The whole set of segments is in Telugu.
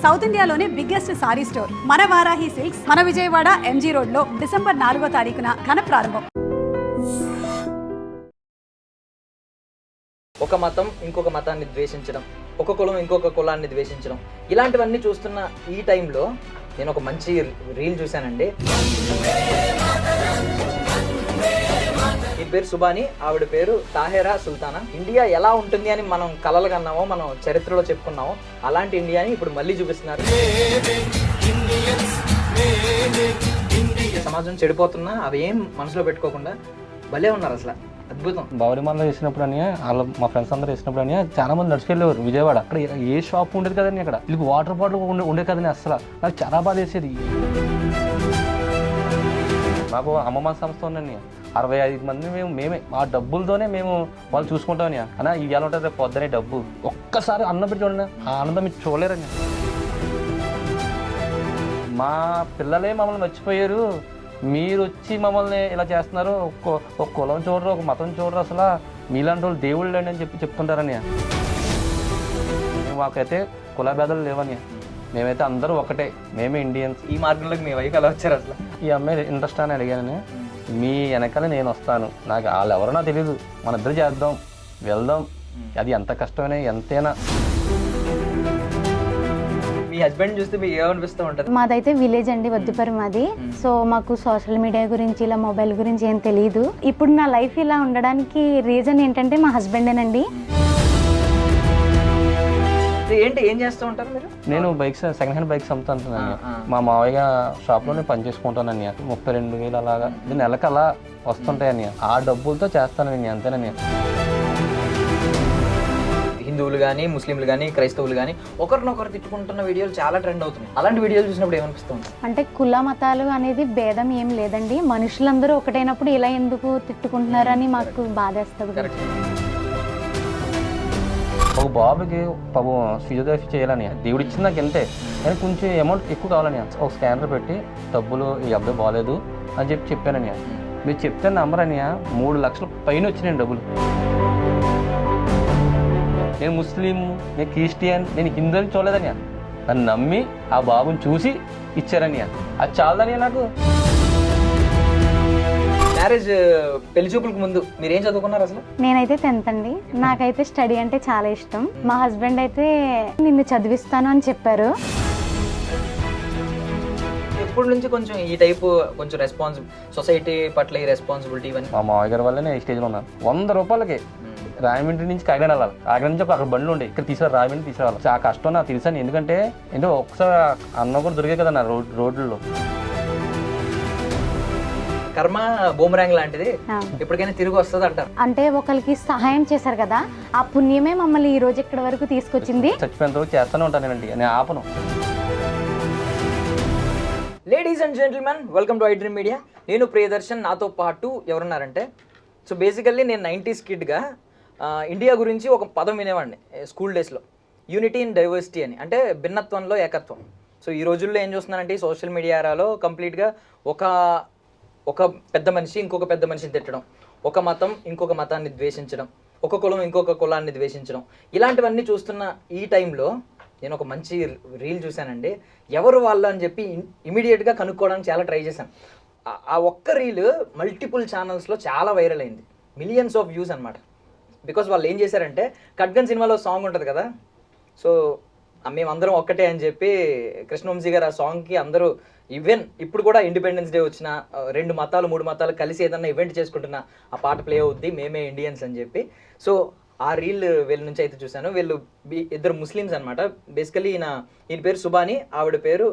సౌత్ ఇండియాలోనే బిగ్గెస్ట్ సారీ స్టోర్ మన వారాహి సిల్క్స్ మన విజయవాడ ఎంజీ రోడ్ లో డిసెంబర్ 4వ తారీఖున ఘన ప్రారంభం. ఒక మతం ఇంకొక మతాన్ని ద్వేషించడం, ఒక కులం ఇంకొక కులాన్ని ద్వేషించడం, ఇలాంటివన్నీ చూస్తున్న ఈ టైంలో నేను ఒక మంచి రీల్ చూశానండి. ఈ పేరు సుబాని, ఆవిడ పేరు తాహెరా సుల్తానా. ఇండియా ఎలా ఉంటుంది అని మనం కలలు కన్నామో, మనం చరిత్రలో చెప్పుకున్నామో అలాంటి ఇండియాని ఇప్పుడు మళ్ళీ చూపిస్తున్నారు. సమాజం చెడిపోతున్నా అవి ఏం మనసులో పెట్టుకోకుండా భలే ఉన్నారు అసలు. అద్భుతం. బావరిమాల్లో వేసినప్పుడు అని వాళ్ళు మా ఫ్రెండ్స్ అందరూ వేసినప్పుడు అని చాలా మంది నడిచికెళ్ళేవారు విజయవాడ. అక్కడ ఏ షాప్ ఉండేది కదండి, అక్కడ వీళ్ళకి వాటర్ బాటిల్ ఉండేది కదండి. అసలు నాకు చాలా బాధ వేసేది. మాకు అమ్మమ్మ సంస్థ ఉందండి, 65 మంది మేమే ఆ డబ్బులతోనే మేము వాళ్ళు చూసుకుంటామని అన్న. ఇవాళ ఉంటుంది పొద్దునే డబ్బు, ఒక్కసారి అన్నం పెట్టి చూడండి, ఆ ఆనందం మీరు చూడలేరని. మా పిల్లలే మమ్మల్ని మర్చిపోయారు, మీరు వచ్చి మమ్మల్ని ఇలా చేస్తున్నారు, ఒక కులం చూడరు, ఒక మతం చూడరు, అసలు మీలాంటి వాళ్ళు దేవుళ్ళు అని చెప్తుంటారని. మాకైతే కుల భేదాలు లేవని, మేమైతే అందరూ ఒకటే, మేమే ఇండియన్స్. ఈ మార్గంలోకి మీ వైపు ఎలా వచ్చారు అసలు? ఈ అమ్మాయి ఇంట్రెస్ట్ అని అడిగానని, మీ వెనకాల నేను వస్తాను, నాకు వాళ్ళు ఎవరో నాకు తెలియదు, మన ఇద్దరు చేద్దాం, వెళ్దాం, అది ఎంత కష్టమైనా ఎంతైనా. మీ హస్బెండ్ చూస్తే మీకు ఏమనిపిస్తూ ఉంటుంది? మాదైతే విలేజ్ అండి, వద్దుపరి మాది. సో మాకు సోషల్ మీడియా గురించి ఇలా మొబైల్ గురించి ఏం తెలియదు. ఇప్పుడు నా లైఫ్ ఇలా ఉండడానికి రీజన్ ఏంటంటే మా హస్బెండేనండి. ఏంటి, ఏం చేస్తూ ఉంటారు మీరు? నేను బైక్స్, సెకండ్ హ్యాండ్ బైక్స్ అమ్ముతాను. మా మావయ్య షాప్లో నేను పని చేసుకుంటానని 32,000 అలాగా నెలకు అలా వస్తుంటాయని, ఆ డబ్బులతో చేస్తానని, అంతేనని. హిందువులు కానీ, ముస్లింలు కానీ, క్రైస్తవులు కానీ ఒకరినొకరు తిట్టుకుంటున్న వీడియోలు చాలా ట్రెండ్ అవుతున్నాయి. అలాంటి వీడియోలు చూసినప్పుడు ఏమనిపిస్తుంది? అంటే కుల మతాలు అనేది భేదం ఏం లేదండి, మనుషులందరూ ఒకటైనప్పుడు ఇలా ఎందుకు తిట్టుకుంటున్నారని మాకు బాధేస్తుంది. ఒక బాబుకి పాపం ఫిజియోథెరపీ చేయాలని దేవుడు ఇచ్చింది నాకు ఎంతే, కానీ కొంచెం అమౌంట్ ఎక్కువ కావాలని ఒక స్కానర్ పెట్టి డబ్బులు ఈ అబ్బాయి బాగాలేదు అని చెప్పానని. మీరు చెప్తే నమ్మరని 3 లక్షల పైన వచ్చినాయి డబ్బులు. నేను ముస్లిం, నేను క్రిస్టియన్, నేను హిందూ అని చూడలేదని, నన్ను నమ్మి ఆ బాబుని చూసి ఇచ్చారని. అది చాలదని నాకు. మ్యారేజ్ పెళ్లి చూపులకు ముందు మీరు ఏం చదువుకున్నారు అసలు? నేనైతే 10th అండి. నాకైతే స్టడీ అంటే చాలా ఇష్టం. మా హస్బెండ్ అయితే నిన్ను చదివిస్తాను అని చెప్పారు. ఎప్పటి నుంచి కొంచెం ఈ టైపు కొంచెం సొసైటీ పట్ల ఈ రెస్పాన్సిబిలిటీ ఇవన్నీ? మా మామయ్య గారి వల్లనే ఈ స్టేజ్లో ఉన్నాను. 100 రూపాయలకి రాయమండ్రి నుంచి కాకినాడ వెళ్ళాలి, కాకినాడ నుంచి అక్కడ బండ్లు ఉండే, ఇక్కడ రాయమండ్రి తీసుకురావాలి. చాలా కష్టం నాకు తెలుసని, ఎందుకంటే ఏంటో ఒకసారి అన్నం కూడా దొరికే కదా నా రోడ్లలో. కర్మ బూమరాంగ్ లాంటిది, ఎప్పటికైనా తిరిగి వస్తుంది అంటారు. అంటే ఒకరికి సహాయం చేశారు కదా, ఆ పుణ్యమే మమ్మల్ని ఈ రోజు ఇక్కడ వరకు తీసుకొచ్చింది. చచ్చిపోయిన రోజు చేస్తూనే ఉంటానండి, నేను ఆపను. Ladies and gentlemen, welcome to I dream media. నేను ప్రియదర్శన్, నాతో పాటు ఎవరున్నారంటే, సో బేసికల్లీ నేను 90s కిడ్గా ఇండియా గురించి ఒక పదం వినేవాడిని స్కూల్ డేస్లో, యూనిటీ ఇన్ డైవర్సిటీ అని, అంటే భిన్నత్వంలో ఏకత్వం. సో ఈ రోజుల్లో ఏం చూస్తున్నానంటే ఈ సోషల్ మీడియా ఎరాలో కంప్లీట్గా ఒక పెద్ద మనిషి ఇంకొక పెద్ద మనిషిని తిట్టడం, ఒక మతం ఇంకొక మతాన్ని ద్వేషించడం, ఒక కులం ఇంకొక కులాన్ని ద్వేషించడం, ఇలాంటివన్నీ చూస్తున్న ఈ టైంలో నేను ఒక మంచి రీల్ చూశానండి. ఎవరు వాళ్ళు అని చెప్పి ఇమీడియట్గా కనుక్కోవడానికి చాలా ట్రై చేశాను. ఆ ఒక్క రీల్ మల్టిపుల్ ఛానల్స్లో చాలా వైరల్ అయింది, మిలియన్స్ ఆఫ్ వ్యూస్ అనమాట. బికాస్ వాళ్ళు ఏం చేశారంటే, ఖడ్గన్ సినిమాలో సాంగ్ ఉంటుంది కదా, సో మేమందరం ఒక్కటే అని చెప్పి కృష్ణవంశీ గారు ఆ సాంగ్కి అందరూ, ఈవెన్ ఇప్పుడు కూడా ఇండిపెండెన్స్ డే వచ్చిన 2 మతాలు 3 మతాలు కలిసి ఏదన్నా ఈవెంట్ చేసుకుంటున్నా ఆ పాట ప్లే అవుద్ది, మేమే ఇండియన్స్ అని చెప్పి. సో ఆ రీల్ వీళ్ళ నుంచి అయితే చూశాను. వీళ్ళు ఇద్దరు ముస్లిమ్స్ అనమాట. బేసికలీ ఈయన పేరు సుబాని, ఆవిడ పేరు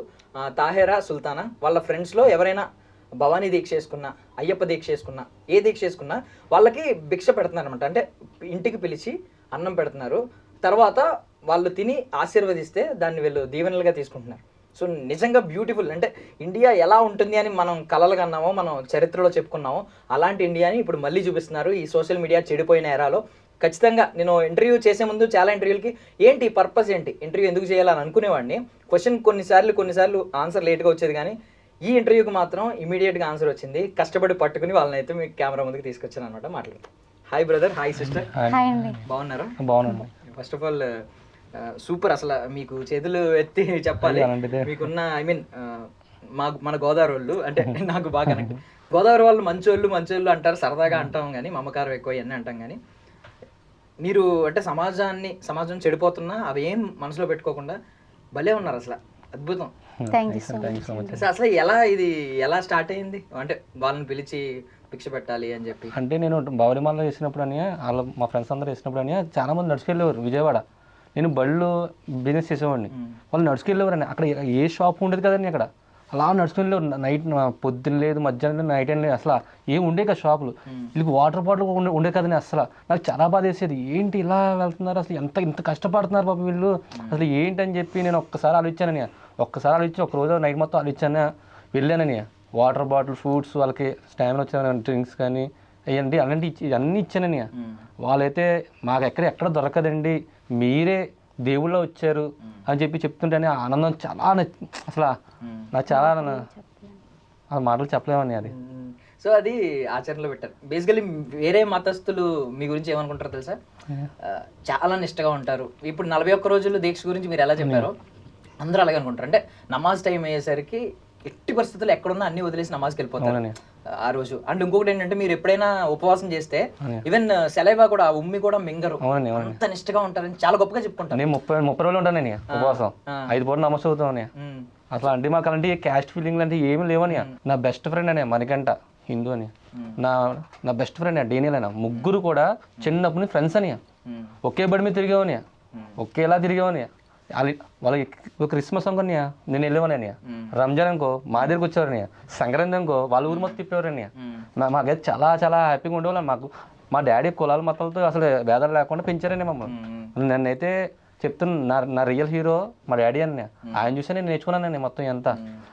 తాహెరా సుల్తానా. వాళ్ళ ఫ్రెండ్స్లో ఎవరైనా భవానీ దీక్ష చేసుకున్నా, అయ్యప్ప దీక్ష చేసుకున్నా, ఏ దీక్ష చేసుకున్నా వాళ్ళకి భిక్ష పెడుతున్నారు అనమాట. అంటే ఇంటికి పిలిచి అన్నం పెడుతున్నారు, తర్వాత వాళ్ళు తిని ఆశీర్వదిస్తే దాన్ని వీళ్ళు దీవెనలుగా తీసుకుంటున్నారు. సో నిజంగా బ్యూటిఫుల్. అంటే ఇండియా ఎలా ఉంటుంది అని మనం కలలు కన్నామో, మనం చరిత్రలో చెప్పుకున్నామో అలాంటి ఇండియాని ఇప్పుడు మళ్ళీ చూపిస్తున్నారు ఈ సోషల్ మీడియా చెడిపోయిన ఎరాలో. ఖచ్చితంగా నేను ఇంటర్వ్యూ చేసే ముందు చాలా ఇంటర్వ్యూలకి ఏంటి పర్పస్ ఏంటి, ఇంటర్వ్యూ ఎందుకు చేయాలని అనుకునేవాడిని. క్వశ్చన్ కొన్నిసార్లు ఆన్సర్ లేట్గా వచ్చేది, కానీ ఈ ఇంటర్వ్యూకి మాత్రం ఇమీడియట్గా ఆన్సర్ వచ్చింది. కష్టపడి పట్టుకుని వాళ్ళని అయితే మీకు కెమెరా ముందుకు తీసుకొచ్చాను అనమాట. మాట్లాడతాను. Hi brother, hi sister, hi అండి. బాగున్నారా? బాగున్నాను. First of all super. అసలు మీకు చేతులు ఎత్తి చెప్పాలి, అలాంటిదే. మీకున్న ఐ మీన్ మన గోదావరి వాళ్ళు అంటే నాకు బాగా కనెక్ట్. గోదావరి వాళ్ళు మంచోళ్ళు అంటారు, సరదాగా అంటాం కానీ మమకారం ఎక్కువ ఇవన్నీ అంటాం కానీ మీరు అంటే సమాజం చెడిపోతున్నా అవి ఏం మనసులో పెట్టుకోకుండా భలే ఉన్నారు అసలు. అద్భుతం. Thank you so much. అసలు ఎలా స్టార్ట్ అయింది అంటే వాళ్ళని పిలిచి భిక్ష పెట్టాలి అని చెప్పి? అంటే నేను బౌరిమాలలో వేసినప్పుడు అని వాళ్ళు మా ఫ్రెండ్స్ అందరూ వేసినప్పుడు అని చాలా మంది నడుచుకెళ్ళేవారు విజయవాడ. నేను బళ్ళు బిజినెస్ చేసేవాడిని, వాళ్ళు నడుచుకెళ్ళేవారు అని. అక్కడ ఏ షాప్ ఉండేది కదండి అక్కడ, అలా నడుచుకెళ్ళేవారు. నైట్ పొద్దున్న లేదు, మధ్యాహ్నం నైట్ ఏం లేదు, అసలు ఏం ఉండే కదా షాపులు. వీళ్ళకి వాటర్ బాటిల్ ఉండే కదండి. అసలు నాకు చాలా బాధ వేసేది, ఏంటి ఇలా వెళ్తున్నారు, అసలు ఇంత కష్టపడుతున్నారు పాప వీళ్ళు, అసలు ఏంటని చెప్పి నేను ఒక్కసారి ఆలోచించానని. ఒక రోజు నైట్ మొత్తం ఆలోచించాను, వెళ్ళానని. వాటర్ బాటిల్, ఫ్రూట్స్, వాళ్ళకి స్టామినా వచ్చాను, డ్రింక్స్ కానీ అన్నీ ఇచ్చానని. వాళ్ళైతే మాకు ఎక్కడ దొరకదండి, మీరే దేవుళ్ళ వచ్చారు అని చెప్తుంటేనే ఆనందం చాలా అసలు నాకు చాలా ఆ మాటలు చెప్పలేమని అది. సో అది ఆచరణలో పెట్టారు. బేసికలీ వేరే మతస్థులు మీ గురించి ఏమనుకుంటారో తెలుసా, చాలా నిష్టగా ఉంటారు. ఇప్పుడు 41 రోజులు దీక్ష గురించి మీరు ఎలా చెప్పారో అందరూ అలాగే అనుకుంటారు. అంటే నమాజ్ టైం అయ్యేసరికి ఎట్టి పరిస్థితుల్లో ఎక్కడున్నా అన్ని వదిలేసి నమాజ్కి వెళ్ళిపోతారు ఆ రోజు. అండ్ ఇంకొకటి ఏంటంటే మీరు ఎప్పుడైనా ఉపవాసం చేస్తే ఈవెన్ సెలైవా కూడా ఉమ్మి కూడా మింగరు, అంత నిష్టగా ఉంటారని చాలా గొప్పగా చెప్పుకుంటారు. నేను 30 రోజులు ఉంటాను ఉపవాసం, 5 పూట నమాజ్ చదువుతామని. అసలు అంటే మాకు అలాంటి క్యాస్ట్ ఫీలింగ్ అంటే ఏమి లేవని. నా బెస్ట్ ఫ్రెండ్ అనే మణికంఠ, హిందూ అని, నా బెస్ట్ ఫ్రెండ్ డేనియల్ అయినా, ముగ్గురు కూడా చిన్నప్పుడు ఫ్రెండ్స్ అని. ఒకే బడి మీద తిరిగేవని, ఒకేలా తిరిగేవని. వాళ్ళకి క్రిస్మస్ అనుకోని నేను వెళ్ళేవాని, రంజాన్ అనుకో మా దగ్గరికి వచ్చేవారని, సంక్రాంతి అనుకో వాళ్ళ ఊరు మొత్తం తిప్పేవారని. మాకైతే చాలా చాలా హ్యాపీగా ఉండేవాళ్ళం. మా డాడీ కులాల మతాలతో అసలు భేదాలు లేకుండా పెంచారని మమ్మల్ని. నన్నైతే చెప్తున్నా, నా రియల్ హీరో మా డాడీ అని. ఆయన చూసి నేను నేర్చుకున్నానండి మొత్తం ఎంత.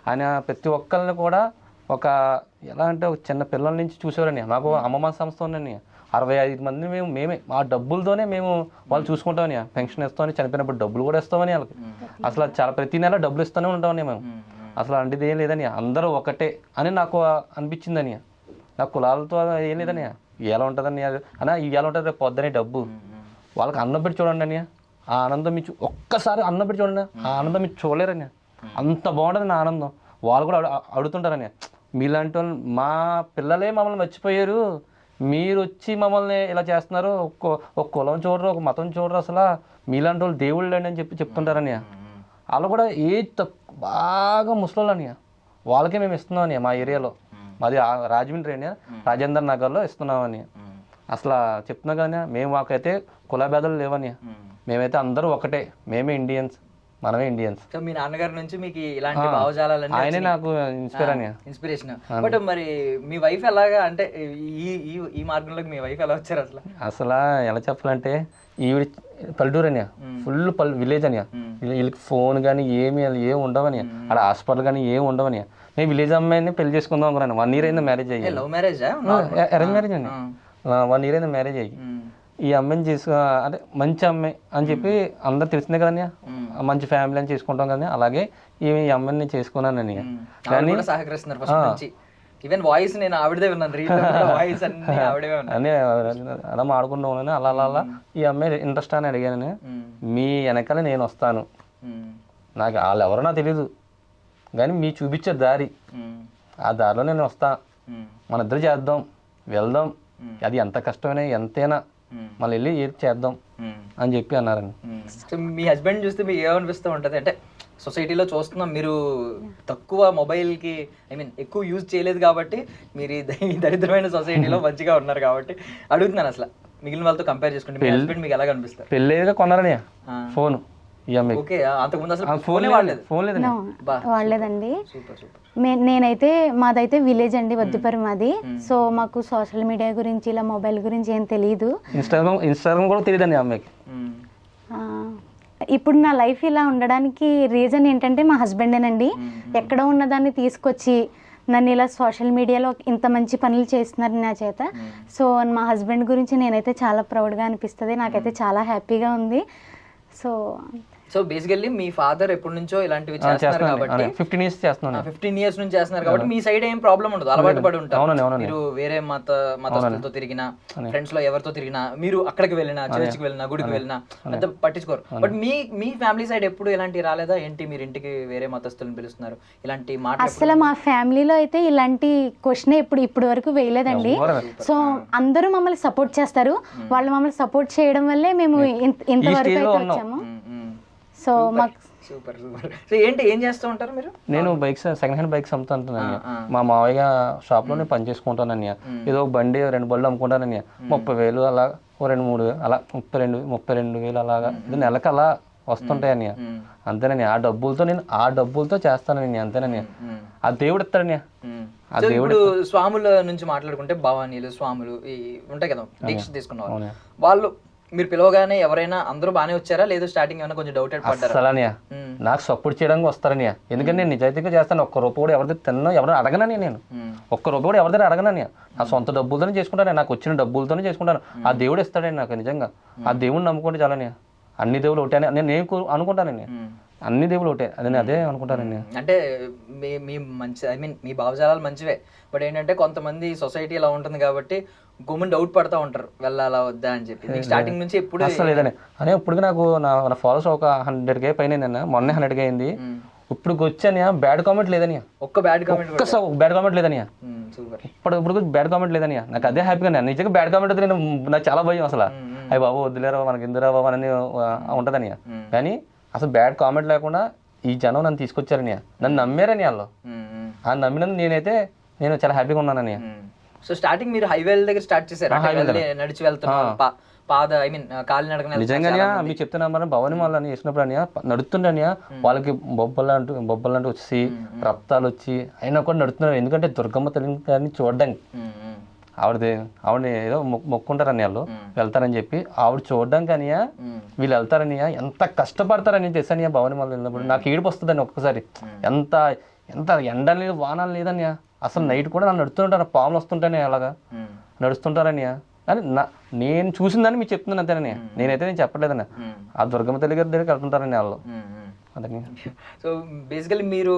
ఆయన ప్రతి ఒక్కరిని కూడా ఒక ఎలా అంటే ఒక చిన్న పిల్లల నుంచి చూసేవారని. మాకు అమ్మమ్మ సంస్థ ఉందండి, 65 మందిని మేమే మా డబ్బులతోనే మేము వాళ్ళు చూసుకుంటామని. పెన్షన్ ఇస్తామని, చనిపోయినప్పుడు డబ్బులు కూడా ఇస్తామని వాళ్ళకి. అసలు చాలా ప్రతి నెల డబ్బులు ఇస్తూనే ఉంటామని మేము. అసలు అలాంటిది ఏం లేదని, అందరూ ఒకటే అని నాకు అనిపించిందని. నాకు కులాలతో ఏం లేదని. ఎలా ఉంటుందని అన్నా, ఎలా ఉంటుంది రేపు పొద్దునే డబ్బు. వాళ్ళకి అన్నం పెట్టి చూడండి అని, ఆ ఆనందం మీరు ఒక్కసారి అన్నం పెట్టి చూడండి, ఆ ఆనందం మీరు చూడలేరని. అంత బాగుంటుంది నా ఆనందం. వాళ్ళు కూడా అడుగుతుంటారని, మీలాంటి వాళ్ళు మా పిల్లలే మమ్మల్ని మర్చిపోయారు, మీరు వచ్చి మమ్మల్ని ఇలా చేస్తున్నారు, ఒక కులం చూడరు, ఒక మతం చూడరు, అసలు మీలాంటి వాళ్ళు దేవుళ్ళు అని చెప్తుంటారని. వాళ్ళు కూడా బాగా ముసలోళ్ళు అని, వాళ్ళకే మేము ఇస్తున్నామని. మా ఏరియాలో మాది రాజమండ్రి అని, రాజేంద్ర నగర్లో ఇస్తున్నామని. అసలు చెప్తున్నా కానీ మాకైతే కుల భేదాలు లేవని. మేమైతే అందరూ ఒకటే, మేమే ఇండియన్స్, మనమే ఇండియన్స్. సో మీ నాన్నగారి నుంచి మీకు ఇలాంటి భావజాలాలన్నీ ఆయనే నాకు ఇన్స్పిరేషన్. బట్ మరి మీ వైఫ్ ఎలాగా, అంటే ఈ మార్గంలోకి మీ వైఫ్ ఎలా వచ్చారు అసలు? అసలు ఎలా చెప్పాలంటే, ఈవిడ పల్లెటూరు అని, ఫుల్ విలేజ్ అని. వీళ్ళకి ఫోన్ కానీ ఏమి ఉండవని, అక్కడ హాస్పిటల్ కానీ ఏమి ఉండవని. మేము విలేజ్ అమ్మాయిని పెళ్లి చేసుకుందాం అనుకున్నాను. 1 year అయింది మ్యారేజ్ అయ్యి. Love marriage? అరేంజ్ మ్యారేజ్ అండి. 1 year అయింది మ్యారేజ్ అయ్యి. ఈ అమ్మాయిని అంటే మంచి అమ్మాయి అని చెప్పి అందరు తెలిసిందే కదన్నా, మంచి ఫ్యామిలీ అని చేసుకుంటాం కదా. అలాగే ఈ అమ్మాయిని చేసుకున్నానని. కానీ సహకరిస్తున్నారు. ఈవెన్ వాయిస్ నేను ఆవిడదే విన్నాను, వాయిస్ అన్ని ఆవిడే అని అలా ఆడుకుంటామని. అలా ఈ అమ్మాయి ఇంట్రెస్ట్ అని అడిగానని. మీ వెనకాల నేను వస్తాను, నాకు వాళ్ళు ఎవరో నాకు తెలీదు కానీ మీ చూపించే దారి, ఆ దారిలో నేను వస్తా, మన ఇద్దరు చేద్దాం, వెళ్దాం, అది ఎంత కష్టమైనా ఎంతైనా మళ్ళీ వెళ్ళి ఏది చేద్దాం అని చెప్పి అన్నారండి. సో మీ హస్బెండ్ చూస్తే మీకు ఏమనిపిస్తూ ఉంటుంది అంటే, సొసైటీలో చూస్తున్నాం మీరు తక్కువ మొబైల్కి ఎక్కువ యూజ్ చేయలేదు కాబట్టి మీరు ఈ దరిద్రమైన సొసైటీలో మంచిగా ఉన్నారు కాబట్టి అడుగుతున్నాను, అసలు మిగిలిన వాళ్ళతో కంపేర్ చేసుకుంటే మీ హస్బెండ్ మీకు ఎలా కనిపిస్తారు? పెళ్ళేదిగా కొన్నారని ఫోన్. వాడలేదండి. నేనైతే మాదైతే విలేజ్ అండి, వద్దుపరి మాది. సో మాకు సోషల్ మీడియా గురించి ఇలా మొబైల్ గురించి ఏం తెలియదు. ఇన్స్టాగ్రామ్ కూడా తెలియదండి అమ్మాయికి. ఇప్పుడు నా లైఫ్ ఇలా ఉండడానికి రీజన్ ఏంటంటే మా హస్బెండేనండి. ఎక్కడ ఉన్నదాన్ని తీసుకొచ్చి నన్ను ఇలా సోషల్ మీడియాలో ఇంత మంచి పనులు చేస్తున్నారు నా చేత. సో మా హస్బెండ్ గురించి నేనైతే చాలా ప్రౌడ్గా అనిపిస్తుంది, నాకైతే చాలా హ్యాపీగా ఉంది. సో సో బేసికల్లీ మీ ఫాదర్ ఎప్పటి నుంచో ఇలాంటివి చేస్తున్నారు కాబట్టి 15 years చేస్తున్నాను. 15 years నుంచి చేస్తున్నారు కాబట్టి మీ సైడ్ ఏం ప్రాబ్లం ఉండదు, అలవాటు పడి ఉంటారు. అవునండి. మీరు వేరే మతస్థులతో తిరిగినా, ఫ్రెండ్స్ లో ఎవరితో తిరిగినా, మీరు అక్కడికి వెళ్ళినా, చర్చ్కి వెళ్ళినా, గుడికి వెళ్ళినా పెద్ద పట్టించుకోరు. బట్ మీ ఫ్యామిలీ సైడ్ ఎప్పుడు ఇలాంటి రాలేదా ఏంటి? మీరు ఇంటికి వేరే మతస్థులను పిలుస్తున్నారు, ఇలాంటి మాటలు అసలు మా ఫ్యామిలీలో అయితే ఇలాంటి క్వశ్చన్ ఇప్పుడు వరకు వేయలేదండి. సో అందరూ మమ్మల్ని సపోర్ట్ చేస్తారు. వాళ్ళు మమ్మల్ని సపోర్ట్ చేయడం వల్లే మేము ఇంతవరకు అయితే వచ్చాము. సో మాకు సూపర్ సూపర్. సో ఏంటి, ఏం చేస్తూ ఉంటారు మీరు? నేను బైక్స్, సెకండ్ హ్యాండ్ బైక్స్ అమ్ముతాను. మా మావయ్య షాప్ లో నేను పని చేసుకుంటానన్నయ్య. ఏదో ఒక బండి 2 బళ్ళు అమ్ముకుంటానన్నయ్య. 30,000 అలా, 2-3 అలా 32,000 అలాగా ఇది నెలకు అలా వస్తుంటాయి అన్నయ్య. అంతేనని ఆ డబ్బులతో చేస్తానని అంతేనని. ఆ దేవుడు ఇస్తాడన్నయ్య. సో ఇప్పుడు స్వాముల నుంచి మాట్లాడుకుంటే భవానీలు, స్వాములు ఈ ఉంటాయి కదా, దీక్ష తీసుకున్న వాళ్ళు మీరు పిలవగానే ఎవరైనా అందరూ బాగానే వచ్చారా, లేదు స్టార్టింగ్ ఏమైనా కొంచెం డౌటెడ్ పడ్డారా? అసలు నాకు సపోర్ట్ చేయడానికి వస్తారనియా. ఎందుకంటే నేను నిజాయితీగా చేస్తాను. ఒక్క రూపాయి కూడా ఎవరి తిన్నా ఎవరైనా అడగనని నేను. ఒక్క రూపాయి కూడా ఎవరి దగ్గర అడగనని. నా సొంత డబ్బులతోనే చేసుకుంటాను. నాకు వచ్చిన డబ్బులతోనే చేసుకుంటాను. ఆ దేవుడు ఇస్తాడని నాకు నిజంగా. ఆ దేవుడిని నమ్ముకుంటే చాలని. అన్ని దేవుళ్ళు ఒకటే అని నేను అనుకుంటానండి. అన్ని దేవుళ్ళు ఒకటే అదే అనుకుంటానండి. అంటే మీ మంచి, ఐ మీన్ మీ భావజాలాలు మంచివే. బట్ ఏంటంటే కొంతమంది సొసైటీ ఇలా ఉంటుంది కాబట్టి గొమ్మని డౌట్ పడతా ఉంటారు, వెళ్ళాలా వద్దా అని చెప్పి. స్టార్టింగ్ నుంచి ఎప్పుడు అసలు లేదని అనే. ఇప్పుడు నాకు నా ఫాలోవర్స్ ఒక 100K పైన మొన్న 100K అయింది. ఇప్పుడు వచ్చాని బ్యాడ్ కామెంట్ లేదని. ఒక్క బ్యాడ్ కామెంట్ లేదని. ఇప్పుడు బ్యాడ్ కామెంట్ లేదని. నాకు అదే హ్యాపీగా. నిజంగా బ్యాడ్ కామెంట్ అయితే నాకు చాలా భయం అసలు. అయ్యి బాబు వద్దులేరా, మనకి ఎందురా బాబు అని ఉంటదని. కానీ అసలు బ్యాడ్ కామెంట్ లేకుండా ఈ జనం నన్ను తీసుకొచ్చారని, నన్ను నమ్మారని. వాళ్ళు ఆ నమ్మినందుకు నేను చాలా హ్యాపీగా ఉన్నానని. సో స్టార్టింగ్ మీరు హైవేల దగ్గర స్టార్ట్ చేశారు, నడిచి వెళ్తున్నారు, నిజంగానే మీకు చెప్తున్నా మరి. భవని వాళ్ళని వేసినప్పుడు అని నడుతుండని వాళ్ళకి బొబ్బలంటూ వచ్చి రక్తాలు వచ్చి అయినా కూడా నడుతున్నారు. ఎందుకంటే దుర్గమ్మ తల్లిని చూడడానికి. ఆవిడని ఏదో మొక్కుంటారని వాళ్ళు వెళ్తారని చెప్పి ఆవిడ చూడడానికి అని వీళ్ళు వెళ్తారని. ఎంత కష్టపడతారని తెలుసని భవని వాళ్ళు వెళ్ళినప్పుడు నాకు ఏడుపు వస్తుందని. ఒక్కసారి ఎంత ఎండ లేదు, వానాలు లేదని. అసలు నైట్ కూడా నన్ను నడుస్తుంటారు, పాములు వస్తుంటానే అలాగా నడుస్తుంటారని. అని నేను చూసిందని మీకు చెప్తున్నాను అంతేనని. నేను చెప్పలేదని. ఆ దుర్గమ్మ తల్లి గారి దగ్గరికి వెళ్తుంటారని వాళ్ళు. అదని. సో బేసికలీ మీరు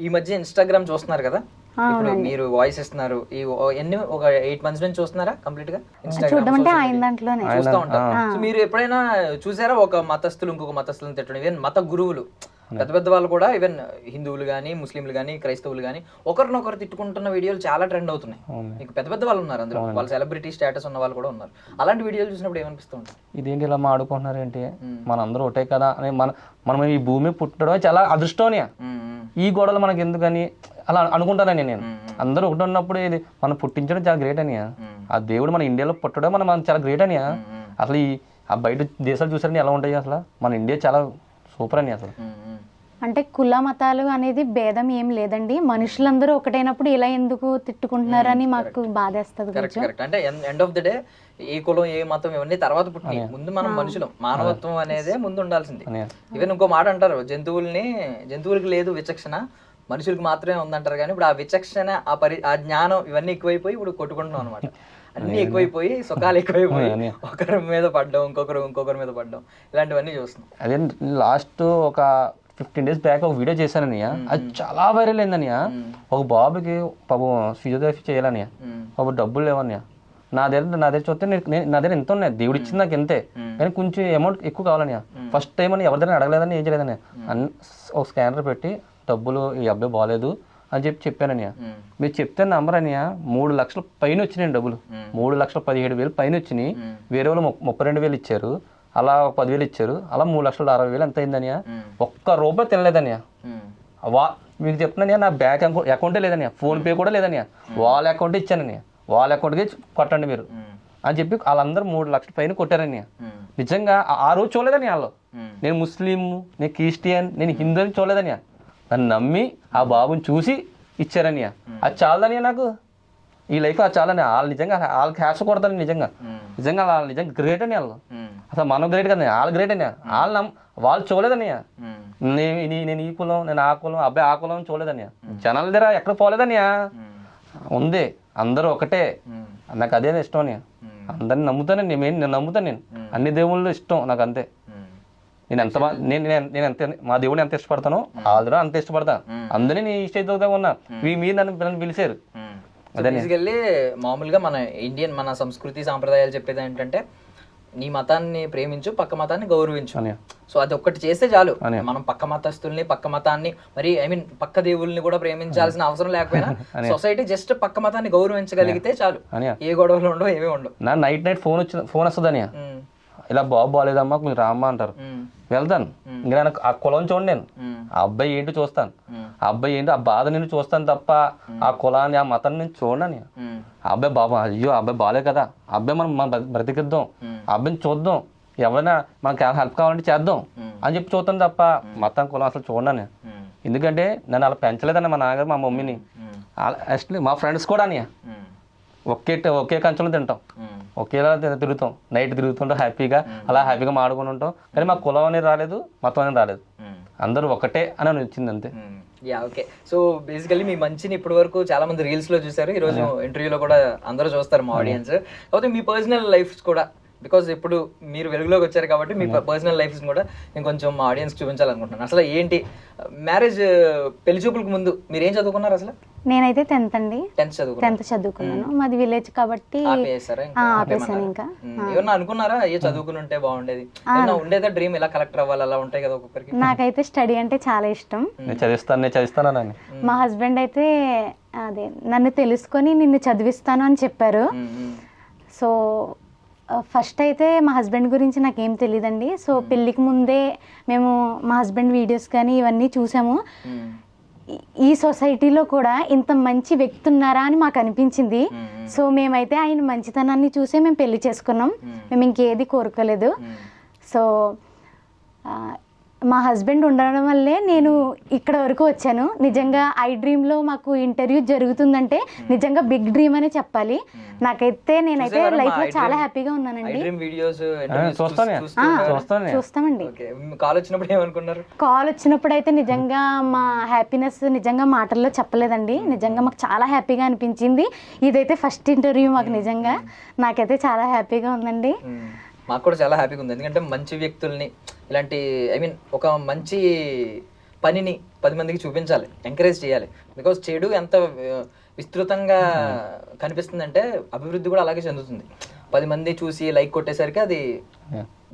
ఈ మధ్య ఇన్స్టాగ్రామ్ చూస్తున్నారు కదా, ఇప్పుడు మీరు వాయిస్ ఇస్తున్నారు. ఎన్ని ఒక 8 months నుంచి చూస్తున్నారా కంప్లీట్ గా ఇన్స్టాగ్రామ్? చూస్తూ ఉంటారు. సో మీరు ఎప్పుడైనా చూసారా ఒక మతస్థులు ఇంకొక మతస్థులను తిట్టడం? ఈవెన్ మత గురువులు పెద్ద వాళ్ళు కూడా, ఈవెన్ హిందువులు కానీ, ముస్లింలు కానీ, క్రైస్తవులు కానీ ఒకరినొకరు తిట్టుకుంటున్న వీడియోలు చాలా ట్రెండ్ అవుతున్నాయి. మీకు పెద్ద వాళ్ళు ఉన్నారు అందులో, వాళ్ళు సెలబ్రిటీ స్టేటస్ ఉన్న వాళ్ళు కూడా ఉన్నారు. అలాంటి వీడియోలు చూసినప్పుడు ఏమనిపిస్తూ ఉంటుంది? ఇదేంటి ఇలా మాడుకుంటున్నారు ఏంటి, మనందరూ ఒకటే కదా అని. మనం ఈ భూమి పుట్టడమే చాలా అదృష్టం. ఈ గొడవలు మనకి ఎందుకని అలా అనుకుంటానని నేను. అందరూ ఒకటి ఉన్నప్పుడు ఇది మనం పుట్టించడం చాలా గ్రేట్ అని. ఆ దేవుడు మన ఇండియాలో పుట్టడం మనం చాలా గ్రేట్ అని. అసలు ఆ బయట దేశాలు చూసారని ఎలా ఉంటాయి అసలు. మన ఇండియా చాలా సూపర్ అని అసలు. అంటే కుల మతాలు అనేది భేదం ఏం లేదండి. మనుషులందరూ ఒకటైనప్పుడు ఇలా ఎందుకు తిట్టుకుంటున్నారు అని మాకు బాధేస్తుంది. అంటే ఎండ్ ఆఫ్ ద డే ఏ కులం ఏ మతం ఇవన్నీ తర్వాత పుట్టినాయి, ముందు మనం మనుషులం. మానవత్వం అనేదే ముందు ఉండాల్సింది. ఈవెన్ ఇంకో మాట అంటారు, జంతువులకి లేదు విచక్షణ, మనుషులకు మాత్రమే ఉందంటారు. కానీ ఇప్పుడు ఆ విచక్షణ, ఆ జ్ఞానం ఇవన్నీ ఎక్కువైపోయి ఇప్పుడు కొట్టుకుంటున్నాం అనమాట. అన్ని ఎక్కువైపోయి, సుఖాలు ఎక్కువైపోయి, ఒకరి మీద పడ్డం, ఇంకొకరి మీద పడ్డం, ఇలాంటివన్నీ చూస్తున్నాం. అదే లాస్ట్ ఒక 15 days బ్యాక్ ఒక వీడియో చేశానని. అది చాలా వైరల్ అయిందని. ఒక బాబుకి పాపం ఫిజియోథెరపీ చేయాలని, పాపం డబ్బులు లేవని. నా దగ్గర చూస్తే నా దగ్గర ఎంత ఉన్నాయి, దేవుడు ఇచ్చింది నాకు ఎంతే, కానీ కొంచెం అమౌంట్ ఎక్కువ కావాలని. ఫస్ట్ టైం అని ఎవరి దగ్గర అడగలేదని, ఏం చేయలేదని. ఒక స్కానర్ పెట్టి డబ్బులు ఈ అబ్బాయి బాగాలేదు అని చెప్పానని. మీరు చెప్తే నంబర్ అని 3 లక్షల పైన వచ్చినాయి డబ్బులు. 3,17,000 పైన వచ్చినాయి. వేరే వాళ్ళు 32,000 ఇచ్చారు, అలా 10,000 ఇచ్చారు, అలా 3,60,000 ఎంత అయిందని. ఒక్క రూపాయి తినలేదని. మీకు చెప్తున్నాను, నా బ్యాంక్ అకౌంటే లేదని, ఫోన్పే కూడా లేదని. వాళ్ళ అకౌంట్ ఇచ్చానని, వాళ్ళ అకౌంట్కి కొట్టండి మీరు అని చెప్పి వాళ్ళందరూ 3 లక్షల పైన కొట్టారని. నిజంగా ఆ రోజు చూడలేదని వాళ్ళు. నేను ముస్లిం, నేను క్రిస్టియన్, నేను హిందూ అని చూడలేదని. నన్ను నమ్మి ఆ బాబుని చూసి ఇచ్చారని. అది చాలని నాకు ఈ లైఫ్, అది చాలని. వాళ్ళు నిజంగా వాళ్ళకి హ్యాష్ కొడతారని. నిజంగా వాళ్ళు నిజంగా గ్రేట్ అని. వాళ్ళు అసలు మనం గ్రేట్ కదా, వాళ్ళు గ్రేట్ అని. వాళ్ళు చూడలేదని. నేను ఈ కులం, నేను ఆ కులం, అబ్బాయి ఆ కులం చూడలేదని. జనాల దగ్గర ఎక్కడ పోలేదని ఉంది. అందరూ ఒకటే. నాకు అదే ఇష్టం అని. అందరిని నమ్ముతాను నేను నమ్ముతాను. నేను అన్ని దేవుళ్ళు ఇష్టం నాకు, అంతే. నేను ఎంత నేను ఎంత మా దేవుడిని ఎంత ఇష్టపడతానో ఆల్రెడీ అంత ఇష్టపడతాను. అందుకని నీ స్టేజ్ దగ్గర ఉన్నా మీరు నన్ను పిలిచారు. బేసికల్లీ మామూలుగా మన సంస్కృతి సాంప్రదాయాలు చెప్పేది ఏంటంటే నీ మతాన్ని ప్రేమించు, పక్క మతాన్ని గౌరవించు. సో అది ఒక్కటి చేస్తే చాలు. మనం పక్క మతస్థుల్ని, పక్క మతాన్ని, మరి పక్క దేవుల్ని కూడా ప్రేమించాల్సిన అవసరం లేకపోయినా సొసైటీ జస్ట్ పక్క మతాన్ని గౌరవించగలిగితే చాలు. ఏ గొడవలు ఉండవు, ఏమీ ఉండవు. నా నైట్ ఫోన్ వస్తుందని ఇలా బాబు బాగాలేదమ్మా మీరు రామ్మా అంటారు, వెళ్తాను. ఇంకా నేను ఆ కులం చూడండి, నేను ఆ అబ్బాయి ఏంటో చూస్తాను, ఆ అబ్బాయి ఏంటో ఆ బాధ నేను చూస్తాను తప్ప ఆ కులాన్ని ఆ మతాన్ని నేను చూడని. ఆ అబ్బాయి బాబా అయ్యో ఆ అబ్బాయి బాగాలే కదా, ఆ అబ్బాయి మనం బ్రతికిద్దాం, ఆ అబ్బాయిని చూద్దాం, ఎవరైనా మనకి హెల్ప్ కావాలంటే చేద్దాం అని చెప్పి చూస్తాను తప్ప మతం కులం అసలు చూడని. ఎందుకంటే నన్ను అలా పెంచలేదన్న మా నాన్నగారు మా మమ్మీని. యాక్చువల్లీ మా ఫ్రెండ్స్ కూడా అని ఒకే కంచెలో తింటాం, ఒకేలా తిరుగుతాం, నైట్ తిరుగుతుంటాం హ్యాపీగా, అలా హ్యాపీగా మాడుకుని ఉంటాం. కానీ మా కులం అనేది రాలేదు, మతం అనేది రాలేదు, అందరూ ఒకటే అని వచ్చింది అంతే. ఓకే. సో బేసికల్లీ మీ మంచిని ఇప్పటి వరకు చాలా మంది రీల్స్ లో చూసారు, ఈ రోజు ఇంటర్వ్యూలో కూడా అందరూ చూస్తారు మా ఆడియన్స్. కాకపోతే మీ పర్సనల్ లైఫ్స్ కూడా, బికాజ్ ఇప్పుడు మీరు వెలుగులోకి వచ్చారు కాబట్టి మీ పర్సనల్ లైఫ్స్ కూడా నేను కొంచెం మా ఆడియన్స్ చూపించాలనుకుంటున్నాను. అసలు ఏంటి మ్యారేజ్ పెళ్లి చూపులకు ముందు మీరు ఏం చదువుకున్నారు అసలు? నేనైతే 10th అండి. 10th చదువుకున్నాను. మాది విలేజ్ కాబట్టి ఆపేసాను. ఇంకా ఏమన్నా అనుకున్నారా అయ్యో చదువుకుని ఉంటే బాగుండేది, ఏమన్నా ఉండేదా డ్రీమ్ ఇలా కలెక్టర్ అవ్వాలి అలా ఉంటాయి కదా ఒక్కొక్కరికి? నాకైతే స్టడీ అంటే చాలా ఇష్టం. నేను చదివిస్తాను. మా హస్బెండ్ అయితే అదే నన్ను తెలుసుకొని నిన్ను చదివిస్తాను అని చెప్పారు. సో ఫస్ట్ అయితే మా హస్బెండ్ గురించి నాకేం తెలియదండి. సో పెళ్ళికి ముందే మేము మా హస్బెండ్ వీడియోస్ కానీ ఇవన్నీ చూసాము. ఈ సొసైటీలో కూడా ఇంత మంచి వ్యక్తి ఉన్నారా అని మాకు అనిపించింది. సో మేమైతే ఆయన మంచితనాన్ని చూసే మేము పెళ్లి చేసుకున్నాం. మేము ఇంకేది కోరుకోలేదు. సో మా హస్బెండ్ ఉండడం వల్లే నేను ఇక్కడ వరకు వచ్చాను. నిజంగా ఐ డ్రీమ్లో మాకు ఇంటర్వ్యూ జరుగుతుందంటే నిజంగా బిగ్ డ్రీమ్ అనే చెప్పాలి. నేనైతే లైఫ్లో చాలా హ్యాపీగా ఉన్నానండి. చూస్తామండి. కాల్ వచ్చినప్పుడు అయితే నిజంగా మా హ్యాపీనెస్ నిజంగా మాటల్లో చెప్పలేదండి. నిజంగా మాకు చాలా హ్యాపీగా అనిపించింది. ఇదైతే ఫస్ట్ ఇంటర్వ్యూ మాకు. నిజంగా నాకైతే చాలా హ్యాపీగా ఉందండి. మాకు కూడా చాలా హ్యాపీగా ఉంది. ఎందుకంటే మంచి వ్యక్తుల్ని, ఇలాంటి ఒక మంచి పనిని 10 మందికి చూపించాలి, ఎంకరేజ్ చేయాలి. బికాజ్ చెడు ఎంత విస్తృతంగా కనిపిస్తుందంటే అభివృద్ధి కూడా అలాగే చెందుతుంది. 10 మంది చూసి లైక్ కొట్టేసరికి అది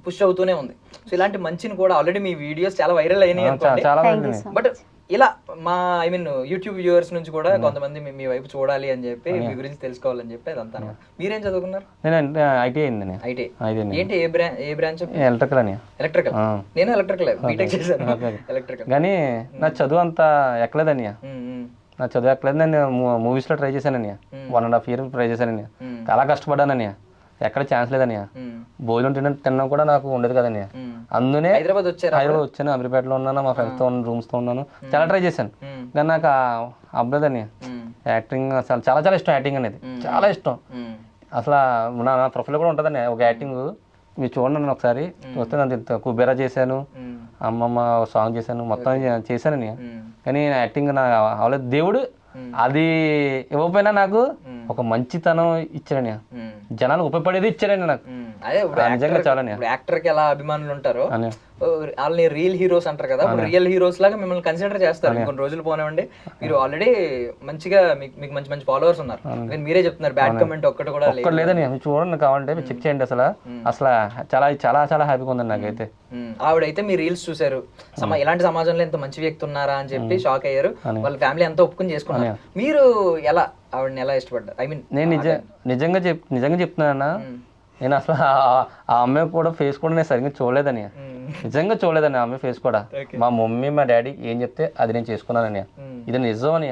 పుష్ అవుతూనే ఉంది. సో ఇలాంటి మంచిని కూడా ఆల్రెడీ మీ వీడియోస్ చాలా వైరల్ అయినాయి అనుకోండి. బట్ ఇలా మా యూట్యూబ్ వ్యూవర్స్ నుంచి కూడా కొంతమంది మీ వైపు చూడాలి అని చెప్పి, మీ గురించి తెలుసుకోవాలని చెప్పి అదంతా. మీరేం చదువుకున్నారు? ఏంటి ఏ బ్రాంచ్? ఎలక్ట్రికల్. నేను ఎలక్ట్రికల్ బీటెక్ చేశాను ఎలక్ట్రికల్. కానీ నా చదువు అంతా ఎక్కలేదని, నా చదువు ఎక్కలేదు. నేను మూవీస్ లో ట్రై చేశానని 1.5 years ట్రై చేశానని. చాలా కష్టపడ్డానని, ఎక్కడ ఛాన్స్ లేదని. భోజనం తిన్నా కూడా నాకు ఉండదు కదని. అందునే హైదరాబాద్ వచ్చాను, అమీర్పేటలో ఉన్నాను, మా ఫ్రెండ్స్ తో రూమ్స్ తో ఉన్నాను. చాలా ట్రై చేశాను కానీ నాకు అవ్వలేదని. యాక్టింగ్ అసలు చాలా చాలా ఇష్టం, యాక్టింగ్ అనేది చాలా ఇష్టం. అసలు నా ప్రొఫైల్ కూడా ఉంటుందని ఒక యాక్టింగ్. మీరు చూడండి నన్ను ఒకసారి చూస్తే నన్ను కుబేరా చేశాను, అమ్మమ్మ సాంగ్ చేశాను, మొత్తం చేశానని. కానీ యాక్టింగ్ నాకు అవ్వలేదు. దేవుడు అది ఇవ్వకపోయినా నాకు ఒక మంచితనం ఇచ్చాడని, జనాలకు ఉపయోగపడేది ఇచ్చాడని నాకు. నిజంగా చాలా. యాక్టర్ కి ఎలా అభిమానులు ఉంటారో వాళ్ళని రియల్ హీరోస్ అంటారు కదా, రియల్ హీరోస్ లాగా మిమ్మల్ని కన్సిడర్ చేస్తారు. కొన్ని రోజులు పోనివ్వండి, మీరు ఆల్రెడీ మంచిగా మీకు మంచి మంచి ఫాలోవర్స్ ఉన్నారు. మీరే చెప్తున్నారు బ్యాడ్ కమెంట్ ఒక్కటి కూడా లేదని. చూడండి కావాలంటే చెక్ చేయండి. అసలు చాలా చాలా చాలా హ్యాపీగా ఉందండి నాకైతే. ఆవిడైతే మీ రీల్స్ చూసారు, ఇలాంటి సమాజంలో ఎంత మంచి వ్యక్తి ఉన్నారా అని చెప్పి షాక్ అయ్యారు. వాళ్ళ ఫ్యామిలీ అంతా ఒప్పుకుని చేసుకున్నారు. మీరు ఎలా ఆవిడని ఎలా ఇష్టపడ్డారు? నేను నిజంగా చెప్తున్నాను, నేను అసలు ఆ అమ్మాయి కూడా ఫేస్ కూడా నేను సరిగ్గా చూడలేదని, నిజంగా చూడలేదని. ఆ అమ్మాయి ఫేస్ కూడా మా మమ్మీ మా డాడీ ఏం చెప్తే అది నేను చేసుకున్నానని. ఇది నిజం అని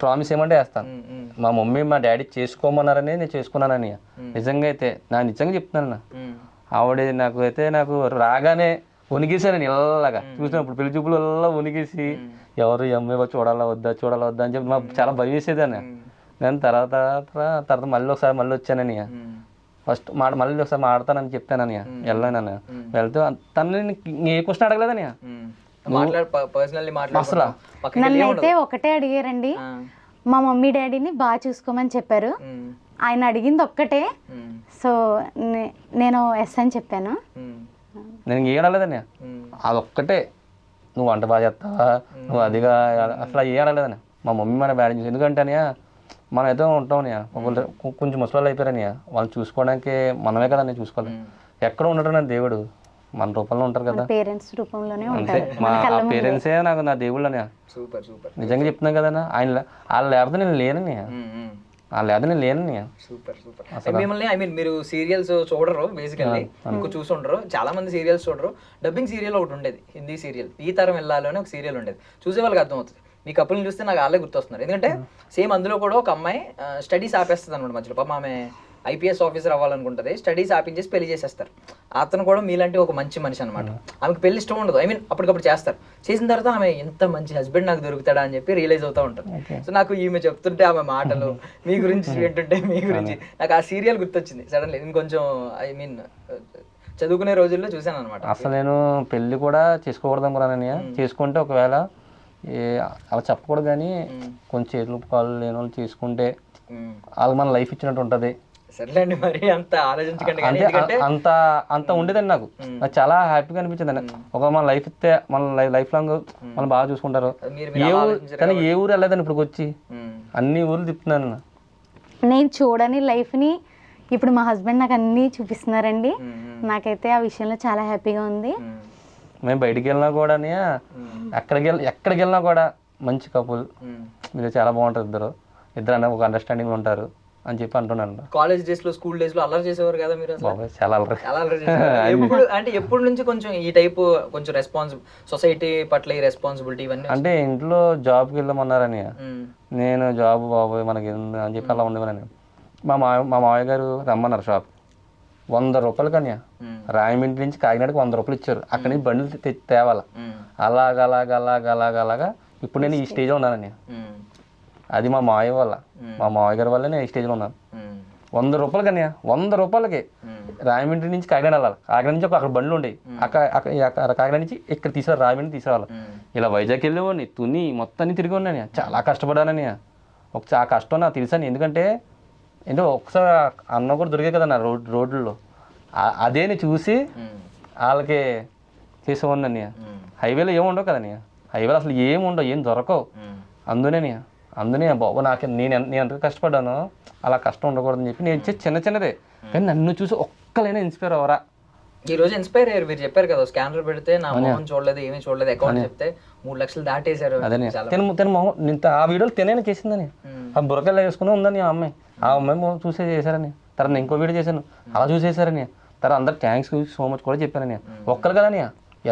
ప్రామిస్ ఏమంటే వేస్తాను. మా మమ్మీ మా డాడీ చేసుకోమన్నారని నేను చేసుకున్నానని. నిజంగా అయితే నిజంగా చెప్తున్నాను. ఆవిడ నాకు రాగానే వణిగేశారని, ఇలాగా చూసినప్పుడు పెళ్లి చూపులు ఇలా వణిగేసి ఎవరు ఈ అమ్మాయి చూడాలా వద్దా అని చెప్పి మాకు చాలా భయం వేసేదని. నేను తర్వాత మళ్ళీ వచ్చానని, ఫస్ట్ మళ్ళీ ఒకసారి మాడతానని చెప్తానని వెళ్ళానని. వెళ్తే తను ఏ క్వశ్చన్ అడగలేదని. నన్నైతే ఒకటే అడిగారండి, మా మమ్మీ డాడీని బాగా చూసుకోమని చెప్పారు. ఆయన అడిగింది ఒక్కటే. సో నేను ఎస్ అని చెప్పాను. నేను ఏడలేదన్నయ్య, అదొక్కటే నువ్వు వంట బాగా చేస్తావా, నువ్వు అదిగా అసలు ఏ అడగలేదన్నయ్య. మా మమ్మీ మన బ్యాడ్ చేసి, ఎందుకంటే అన్నయ్య మనం ఏదో ఉంటామన్నయ్య, కొంచెం ముసలాళ్ళు అయిపోయారన్నయ్య, వాళ్ళని చూసుకోవడానికి మనమే కదా నేను చూసుకోవాలి. ఎక్కడ ఉండటం నా దేవుడు మన రూపంలో ఉంటారు కదా, పేరెంట్స్ రూపంలోనే అంతే. మా పేరెంట్సే నాకు నా దేవుళ్ళు అన్నయ్య. సూపర్ సూపర్, నిజంగా చెప్తున్నాను కదన్నా, ఆయన వాళ్ళు లేకపోతే నేను లేనన్నయ్య, వాళ్ళు లేకపోతే నేను లేనన్నయ్య. Super super. మిమ్మల్ని ఐ మీన్ మీరు సీరియల్స్ చూడరు బేసికల్లీ, ఎక్కువ చూసుండరు, చాలా మంది సీరియల్స్ చూడరు. డబ్బింగ్ సీరియల్ ఒకటి ఉండేది, హిందీ సీరియల్, ఈ తరం వెళ్ళాలి అని ఒక సీరియల్ ఉండేది, చూసే వాళ్ళకి అర్థమవుతుంది. మీ కపుల్ని చూస్తే నాకు వాళ్ళే గుర్తొస్తున్నారు, ఎందుకంటే సేమ్ అందులో కూడా ఒక అమ్మాయి స్టడీస్ ఆపేస్తుంది అనమాట మధ్యలో. పాపం ఆమె ఐపీఎస్ ఆఫీసర్ అవ్వాలనుకుంటుంది, స్టడీస్ ఆపించేసి పెళ్లి చేసేస్తారు. అతను కూడా మీలాంటి ఒక మంచి మనిషి అనమాట. ఆమెకు పెళ్లి ఇష్టం ఉండదు, ఐ మీన్ అప్పటికప్పుడు చేస్తారు. చేసిన తర్వాత ఆమె ఎంత మంచి హస్బెండ్ నాకు దొరుకుతాడా అని చెప్పి రియలైజ్ అవుతూ ఉంటారు. సో నాకు ఈమె చెప్తుంటే ఆమె మాటలు, మీ గురించి వింటుంటే మీ గురించి నాకు ఆ సీరియల్ గుర్తొచ్చింది సడన్లీ. నేను కొంచెం ఐ మీన్ చదువుకునే రోజుల్లో చూశాను అనమాట. అసలు నేను పెళ్లి కూడా చేసుకోకూడదు అనుకున్నానన్నయ్య. చేసుకుంటే ఒకవేళ అలా చెప్పకూడదు, కానీ కొంచెం చేతులు కాళ్ళు లేని వాళ్ళు చేసుకుంటే వాళ్ళకి మన లైఫ్ ఇచ్చినట్టు ఉంటుంది. సర్లేండి, మరి అంత ఆలోచించకండి. అంత అంత ఉండేదండి నాకు చాలా హ్యాపీగా అనిపించింది అండి. ఒక మన లైఫ్ ఇస్తే మన లైఫ్ లాంగ్ మనం బాగా చూసుకుంటారు. కానీ ఏ ఊరు వెళ్ళలేదండి ఇప్పుడు వచ్చి, అన్ని ఊర్లు తిప్పుతున్నాను. నేను చూడని లైఫ్ని ఇప్పుడు మా హస్బెండ్ నాకు అన్నీ చూపిస్తున్నారండి. నాకైతే ఆ విషయంలో చాలా హ్యాపీగా ఉంది. మేము బయటికి వెళ్ళినా కూడా ఎక్కడికి వెళ్ళినా కూడా మంచి కపుల్, మీరు చాలా బాగుంటారు, ఇద్దరు అన్న ఒక అండర్స్టాండింగ్ ఉంటారు అని చెప్పి అంటున్నాను. కాలేజ్ డేస్ లో, స్కూల్ డేస్ లో అల్లరి చేసేవారు కదా మీరు? చాలా అల్లరి ఎప్పుడు అంటే ఎప్పుడు నుంచి కొంచెం ఈ టైపు కొంచెం సొసైటీ పట్ల ఈ రెస్పాన్సిబిలిటీ ఇవన్నీ? అంటే ఇంట్లో జాబ్కి వెళ్ళమన్నారని, నేను జాబ్ బాబోయ్ మనకి అని చెప్పి అలా ఉండేవారని. మా మావయ్య గారు రమ్మన్నారు షాప్, 100 రూపాయలు కన్యా రాయమండ్రి నుంచి కాకినాడకి 100 రూపాయలు ఇచ్చారు. అక్కడి నుంచి బండ్లు తేవాల. అలాగా ఇప్పుడు నేను ఈ స్టేజ్లో ఉన్నానని. అది మా మావయ్య వల్ల, మా మావయ్య గారి వల్ల నేను ఈ స్టేజ్లో ఉన్నాను. 100 రూపాయలు కన్యా, 100 రూపాయలకి రాయమండ్రి నుంచి కాకినాడ వెళ్ళాలి. కాకినాడ నుంచి అక్కడ బండ్లు ఉండేవి, కాకినాడ నుంచి ఇక్కడ రాయమండ్రి తీసుకురావాలి. ఇలా వైజాగ్ వెళ్ళేవాడిని, తుని మొత్తాన్ని తిరిగి ఉన్నాను. చాలా కష్టపడానని. ఆ కష్టం నాకు తెలుసని, ఎందుకంటే ఒకసారి అన్న కూడా దొరికే కదా నా రోడ్లలో, అదేని చూసి వాళ్ళకి చేసేవాడిని. హైవేలో ఏముండవు కదన్నయ్య, హైవేలో అసలు ఏముండవు, ఏం దొరకవు. అందునే బాబు నాకు నేను ఎంత కష్టపడ్డానో అలా కష్టం ఉండకూడదని చెప్పి నేను ఇచ్చే చిన్నదే, కానీ నన్ను చూసి ఒక్కలైనా ఇన్స్పైర్ అవ్వరా. ఈ రోజు ఇన్స్పైర్ అయ్యారు. మీరు చెప్పారు కదా, స్కానర్ పెడితే నా మొహం చూడలేదు, ఏమీ చూడలేదు, అకౌంట్ చెప్తే 3 లక్షలు దాటేశారు. అదే తన మొహం ఆ వీడియోలు తినే చేసిందని, ఆ బుర్రకాయలు వేసుకుని ఉందని ఆ అమ్మాయి చూసే చేశారని. తర్వాత ఇంకో వీడియో చేశాను, అలా చూసేశారని. తర్వాత అందరు థ్యాంక్స్ సో మచ్ కూడా చెప్పారని. ఒక్కరు కదని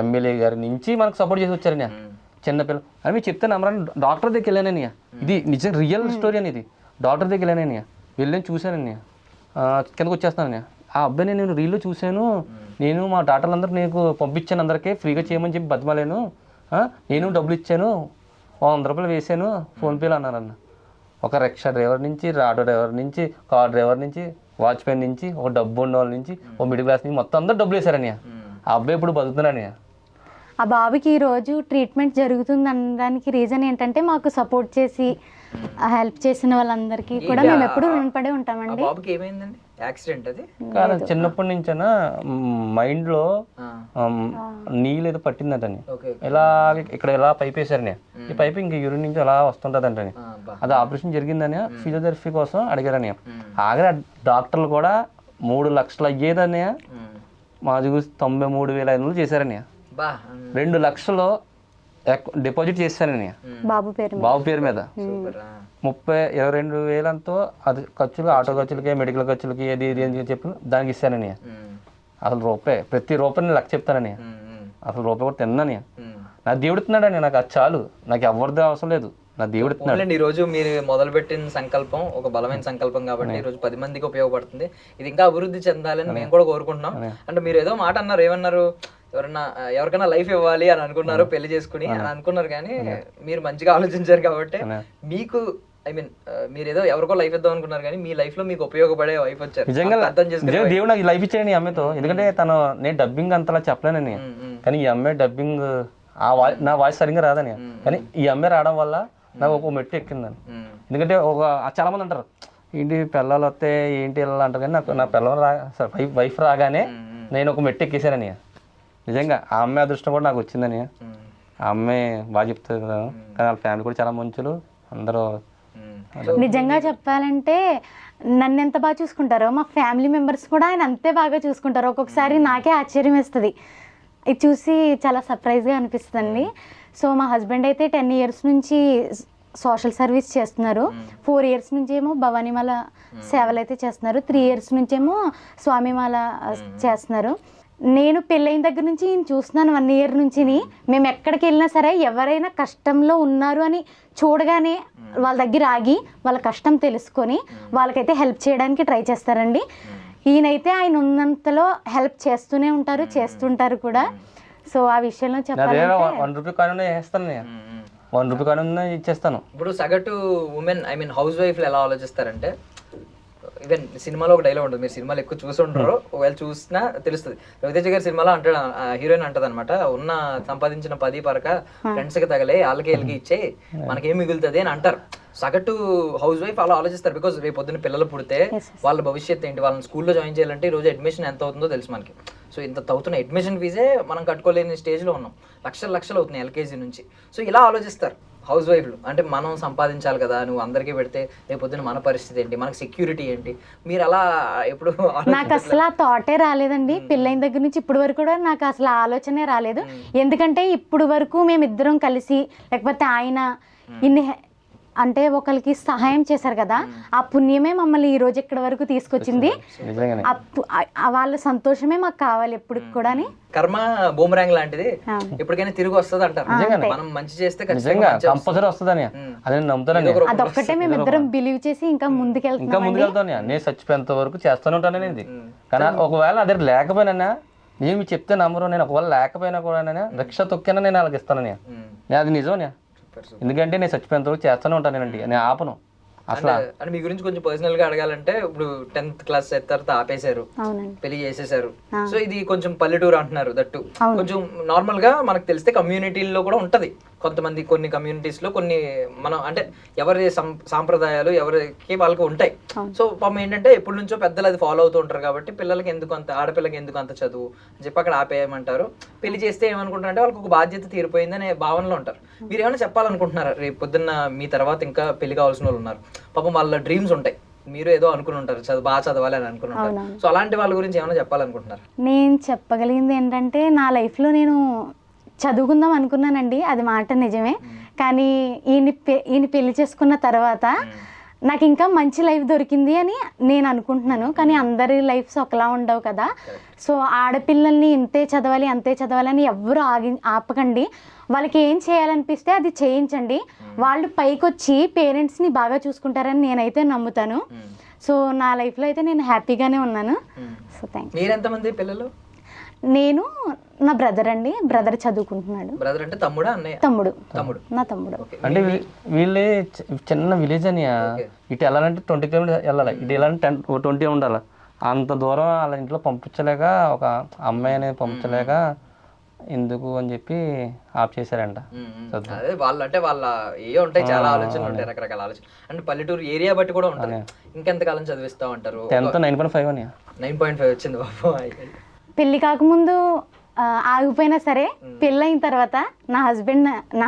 ఎమ్మెల్యే గారి నుంచి మనకు సపోర్ట్ చేసి వచ్చారని. చిన్నపిల్ల అని మీరు చెప్తే నమ్మరని, డాక్టర్ దగ్గరికి వెళ్ళానని. ఇది నిజం రియల్ స్టోరీ అని. ఇది డాక్టర్ దగ్గరికి వెళ్ళానని, వెళ్ళని చూశానని. కిందకు వచ్చేస్తానని. ఆ అబ్బాయిని నేను రీల్లో చూశాను, నేను మా డాక్టర్లు అందరూ నీకు పంపించాను, అందరికీ ఫ్రీగా చేయమని చెప్పి బతిమాలేను, నేను డబ్బులు ఇచ్చాను, 100 రూపాయలు వేసాను ఫోన్పేలో అన్నారన్న. ఒక రిక్షా డ్రైవర్ నుంచి, ఆటో డ్రైవర్ నుంచి, కార్ డ్రైవర్ నుంచి, వాచ్మెన్ నుంచి, ఒక డబ్బు ఉన్న వాళ్ళ నుంచి, ఒక మిడిల్ క్లాస్ నుంచి మొత్తం అందరూ డబ్బులు వేశారని. ఆ అబ్బాయి ఇప్పుడు బతుకుతున్నానని. ఆ బాబుకి ఈరోజు ట్రీట్మెంట్ జరుగుతుంది అనడానికి రీజన్ ఏంటంటే మాకు సపోర్ట్ చేసి హెల్ప్ చేసిన వాళ్ళందరికీ కూడా మేము ఎప్పుడు రుణపడే ఉంటామండి. బాబుకి ఏమైందండి? యాక్సిడెంట్ అది కాదు, చిన్నప్పటి నుంచైనా మైండ్లో నీళ్ళు ఏదో పట్టిందంటని. ఇలా ఇక్కడ ఇలా పైప్ వేసారని, ఈ పైప్ ఇంక యూరిన్ నుంచి అలా వస్తుంటదంటని. అది ఆపరేషన్ జరిగిందని ఫిజియోథెరపీ కోసం అడిగారని. ఆగరా డాక్టర్లు కూడా 3 లక్షలు అయ్యేదని మాది 93,500 చేశారని. 2 లక్షలు డిపాజిట్ చేశానని బాబు పేరు మీద. 22,000 అది ఖర్చులు, ఆటో ఖర్చులకి, మెడికల్ ఖర్చులకి, అది ఇది అని చెప్పి దానికి ఇస్తానని. అసలు ప్రతి రూపాయి నేను 1 లక్ష చెప్తానని. అసలు రూపాయి కూడా తిన్నాని. నా దేవుడుతున్నాడని, నాకు అది చాలు, నాకు ఎవరిదే అవసరం లేదు, నా దేవుడుతున్నాడు. ఈ రోజు మీరు మొదలుపెట్టిన సంకల్పం ఒక బలమైన సంకల్పం కాబట్టి ఈ రోజు 10 మందికి ఉపయోగపడుతుంది. ఇది ఇంకా అభివృద్ధి చెందాలని మేము కూడా కోరుకుంటున్నాం. అంటే మీరు ఏదో మాట అన్నారు, ఏమన్నారు, ఎవరికైనా లైఫ్ ఇవ్వాలి అని అనుకున్నారు, పెళ్లి చేసుకుని అని అనుకున్నారు, కానీ మీరు మంచిగా ఆలోచించారు కాబట్టి మీకు ఐ మీన్ మీరు ఏదో ఎవరికో లైఫ్ ఇద్దాం అనుకున్నారు, కానీ మీ లైఫ్ లో మీకు ఉపయోగపడే వైఫ్ వచ్చారు. నిజంగా అర్థం చేసుకుని దేవుడు నాకు లైఫ్ ఇచ్చాడు ఈ అమ్మాయితో. ఎందుకంటే నేను డబ్బింగ్ అంతలా చెప్పలేనని, కానీ ఈ అమ్మాయి డబ్బింగ్ నా వాయిస్ సరిగ్గా రాదని, కానీ ఈ అమ్మాయి రావడం వల్ల నాకు ఒక మెట్టు ఎక్కిందని. ఎందుకంటే చాలా మంది అంటారు ఏంటి పిల్లలు వస్తే ఏంటి వెళ్ళాలి అంటారు, కానీ నాకు నా పిల్లలు వైఫ్ రాగానే నేను ఒక మెట్టు ఎక్కేసానని. నిజంగా ఆ అమ్మాయి అదృష్టం కూడా నాకు వచ్చిందని. ఆ అమ్మాయి బాగా చెప్తుంది కదా, కానీ వాళ్ళ ఫ్యామిలీ కూడా చాలా మంచులు అందరూ. నిజంగా చెప్పాలంటే నన్ను ఎంత బాగా చూసుకుంటారో మా ఫ్యామిలీ మెంబర్స్ కూడా ఆయన అంతే బాగా చూసుకుంటారు. ఒక్కొక్కసారి నాకే ఆశ్చర్యం వేస్తుంది, ఇది చూసి చాలా సర్ప్రైజ్గా అనిపిస్తుంది. సో మా హస్బెండ్ అయితే 10 years నుంచి సోషల్ సర్వీస్ చేస్తున్నారు. 4 years నుంచి ఏమో భవానీమాల సేవలు అయితే చేస్తున్నారు. 3 years నుంచేమో స్వామిమాల చేస్తున్నారు. నేను పెళ్ళైన దగ్గర నుంచి నేను చూస్తున్నాను 1 year నుంచి. మేము ఎక్కడికి వెళ్ళినా సరే ఎవరైనా కష్టంలో ఉన్నారు అని చూడగానే వాళ్ళ దగ్గర ఆగి వాళ్ళ కష్టం తెలుసుకొని వాళ్ళకైతే హెల్ప్ చేయడానికి ట్రై చేస్తారండి. ఈయనైతే ఆయన ఉన్నంతలో హెల్ప్ చేస్తూనే ఉంటారు, చేస్తుంటారు కూడా. సో ఆ విషయంలో చెప్పాలంటే 1 రూపీ కాయిన్ వేస్తాను, 1 రూపీ కాయిన్ ఇచ్చేస్తాను. ఇప్పుడు సగటు ఉమెన్ హౌస్ వైఫ్లు ఎలా ఆలోచిస్తారంటే, ఈవెన్ సినిమాలో ఒక డైలాగ్ ఉంటుంది, మీరు సినిమాలు ఎక్కువ చూసి ఉండరు, ఒకవేళ చూసినా తెలుస్తుంది. రవితేజ గారి సినిమాలో అంటాడు, హీరోయిన్ అంటది అనమాట, ఉన్న సంపాదించిన 10 పరక ఫ్రెండ్స్కి తగలే వాళ్ళకి వీళ్ళకి ఇచ్చే మనకేం మిగులుతుంది అని అంటారు. సగటు హౌస్ వైఫ్ అలా ఆలోచిస్తారు. బికాజ్ రేపు పొద్దున్న పిల్లలు పుడితే వాళ్ళ భవిష్యత్తు ఏంటి, వాళ్ళని స్కూల్లో జాయిన్ చేయాలంటే ఈ రోజు అడ్మిషన్ ఎంత అవుతుందో తెలుసు మనకి. సో ఇంత అవుతున్న అడ్మిషన్ ఫీజే మనం కట్టుకోలేని స్టేజ్లో ఉన్నాం, లక్షలు అవుతున్నాయి ఎల్కేజీ నుంచి. సో ఇలా ఆలోచిస్తారు హౌస్ వైఫ్లు. అంటే మనం సంపాదించాలి కదా, నువ్వు అందరికీ పెడితే రేపు పొద్దున్న మన పరిస్థితి ఏంటి, మనకి సెక్యూరిటీ ఏంటి, మీరు అలా ఎప్పుడు నాకు అసలు ఆ థాటే రాలేదండి. పెళ్ళైన దగ్గర నుంచి ఇప్పుడు వరకు కూడా నాకు అసలు ఆలోచనే రాలేదు. ఎందుకంటే ఇప్పుడు వరకు మేమిద్దరం కలిసి, లేకపోతే ఆయన ఇన్ని అంటే ఒకరికి సహాయం చేశారు కదా, ఆ పుణ్యమే మమ్మల్ని ఈ రోజు ఇక్కడ వరకు తీసుకొచ్చింది. వాళ్ళ సంతోషమే మాకు కావాలి ఎప్పటికి కూడా. కర్మ బూమరాంగ్ లాంటిది, ఎప్పటికైనా తిరిగి వస్తుంది అంటారు. మనం మంచి చేస్తే కంపల్సరీ వస్తుందని అదే నమ్ముతాను. అదొక్కటే మేము ఇద్దరం బిలీవ్ చేసి ఇంకా ముందుకెళ్తాను. నేను చచ్చిపోయేంత వరకు చేస్తూనే ఉంటాను అనేది. కానీ ఒకవేళ అదే లేకపోయినా నేను మీకు చెప్తే నమ్మరు. నేను ఒకవేళ లేకపోయినా కూడా రిక్ష తొక్కినా నేను అలాగ ఇస్తానని, అది నిజం. ఎందుకంటే నేను చచ్చిపోయేంత వరకు చేస్తూనే ఉంటానండి, నేను ఆపను అసలు. అంటే మీ గురించి కొంచెం పర్సనల్ గా అడగాలంటే, ఇప్పుడు 10th క్లాస్ తర్వాత ఆపేశారు, పెళ్లి చేసేసారు. సో ఇది కొంచెం పల్లెటూరు అంటున్నారు, దట్టు కొంచెం నార్మల్ గా మనకు తెలిస్తే కమ్యూనిటీల్లో కూడా ఉంటది. కొంతమంది కొన్ని కమ్యూనిటీస్ లో కొన్ని మనం అంటే ఎవరి సాంప్రదాయాలు ఎవరికి వాళ్ళకి ఉంటాయి. సో పాపం ఏంటంటే ఎప్పటి నుంచో పెద్దలు అది ఫాలో అవుతూ ఉంటారు కాబట్టి పిల్లలకి ఎందుకు అంత, ఆడపిల్లకి ఎందుకు అంత చదువు అని చెప్పి అక్కడ ఆపేయమంటారు. పెళ్లి చేస్తే ఏమనుకుంటారంటే వాళ్ళకి ఒక బాధ్యత తీరిపోయింది అనే భావనలో ఉంటారు. మీరు ఏమైనా చెప్పాలనుకుంటున్నారా, రేపు పొద్దున్న మీ తర్వాత ఇంకా పెళ్లి కావాల్సిన వాళ్ళు ఉన్నారు, పాపం వాళ్ళ డ్రీమ్స్ ఉంటాయి, మీరు ఏదో అనుకుని ఉంటారు, బాగా చదవాలి అని అనుకుని ఉంటారు. సో అలాంటి వాళ్ళ గురించి ఏమైనా చెప్పాలనుకుంటున్నారు? నేను చెప్పగలిగింది ఏంటంటే, నా లైఫ్లో నేను చదువుకుందాం అనుకున్నానండి, అది మాట నిజమే. కానీ ఈయన పెళ్లి చేసుకున్న తర్వాత నాకు ఇంకా మంచి లైఫ్ దొరికింది అని నేను అనుకుంటున్నాను. కానీ అందరి లైఫ్స్ ఒకలా ఉండవు కదా. సో ఆడపిల్లల్ని ఇంతే చదవాలి అంతే చదవాలని ఎవ్వరూ ఆపకండి. వాళ్ళకి ఏం చేయాలనిపిస్తే అది చేయించండి. వాళ్ళు పైకి వచ్చి పేరెంట్స్ని బాగా చూసుకుంటారని నేనైతే నమ్ముతాను. సో నా లైఫ్లో అయితే నేను హ్యాపీగానే ఉన్నాను. So thank you. మీరెంతమంది పిల్లలు? నేను, నా బ్రదర్ అండి. బ్రదర్ చదువుకుంటున్నాడు. బ్రదర్ అంటే తమ్ముడా అన్నయ్య? తమ్ముడు. నా తమ్ముడు. అంటే వీళ్ళే చిన్న విలేజ్ అని, ఇటు వెళ్ళాలంటే 20 kilometers వెళ్ళాలి, ఇటు వెళ్ళాలంటే 20 ఉండాలి. అంత దూరం వాళ్ళ ఇంట్లో పంపించలేక, ఒక అమ్మాయి అనేది పంపించలేక ఎందుకు అని చెప్పి ఆఫ్ చేశారంట. అదే వాళ్ళు అంటే వాళ్ళ ఏ ఉంటాయి, చాలా ఆలోచనలు ఉంటాయి, రకరకాల ఆలోచనలు. అంటే పల్లెటూరు ఏరియా బట్టి కూడా ఉంటుంది. ఇంకెంతకాలం చదివిస్తా ఉంటారు? 10th 9.5 అని. 9.5 వచ్చింది బాబు. పెళ్లి కాకముందు ఆగిపోయినా సరే, పెళ్ళైన తర్వాత నా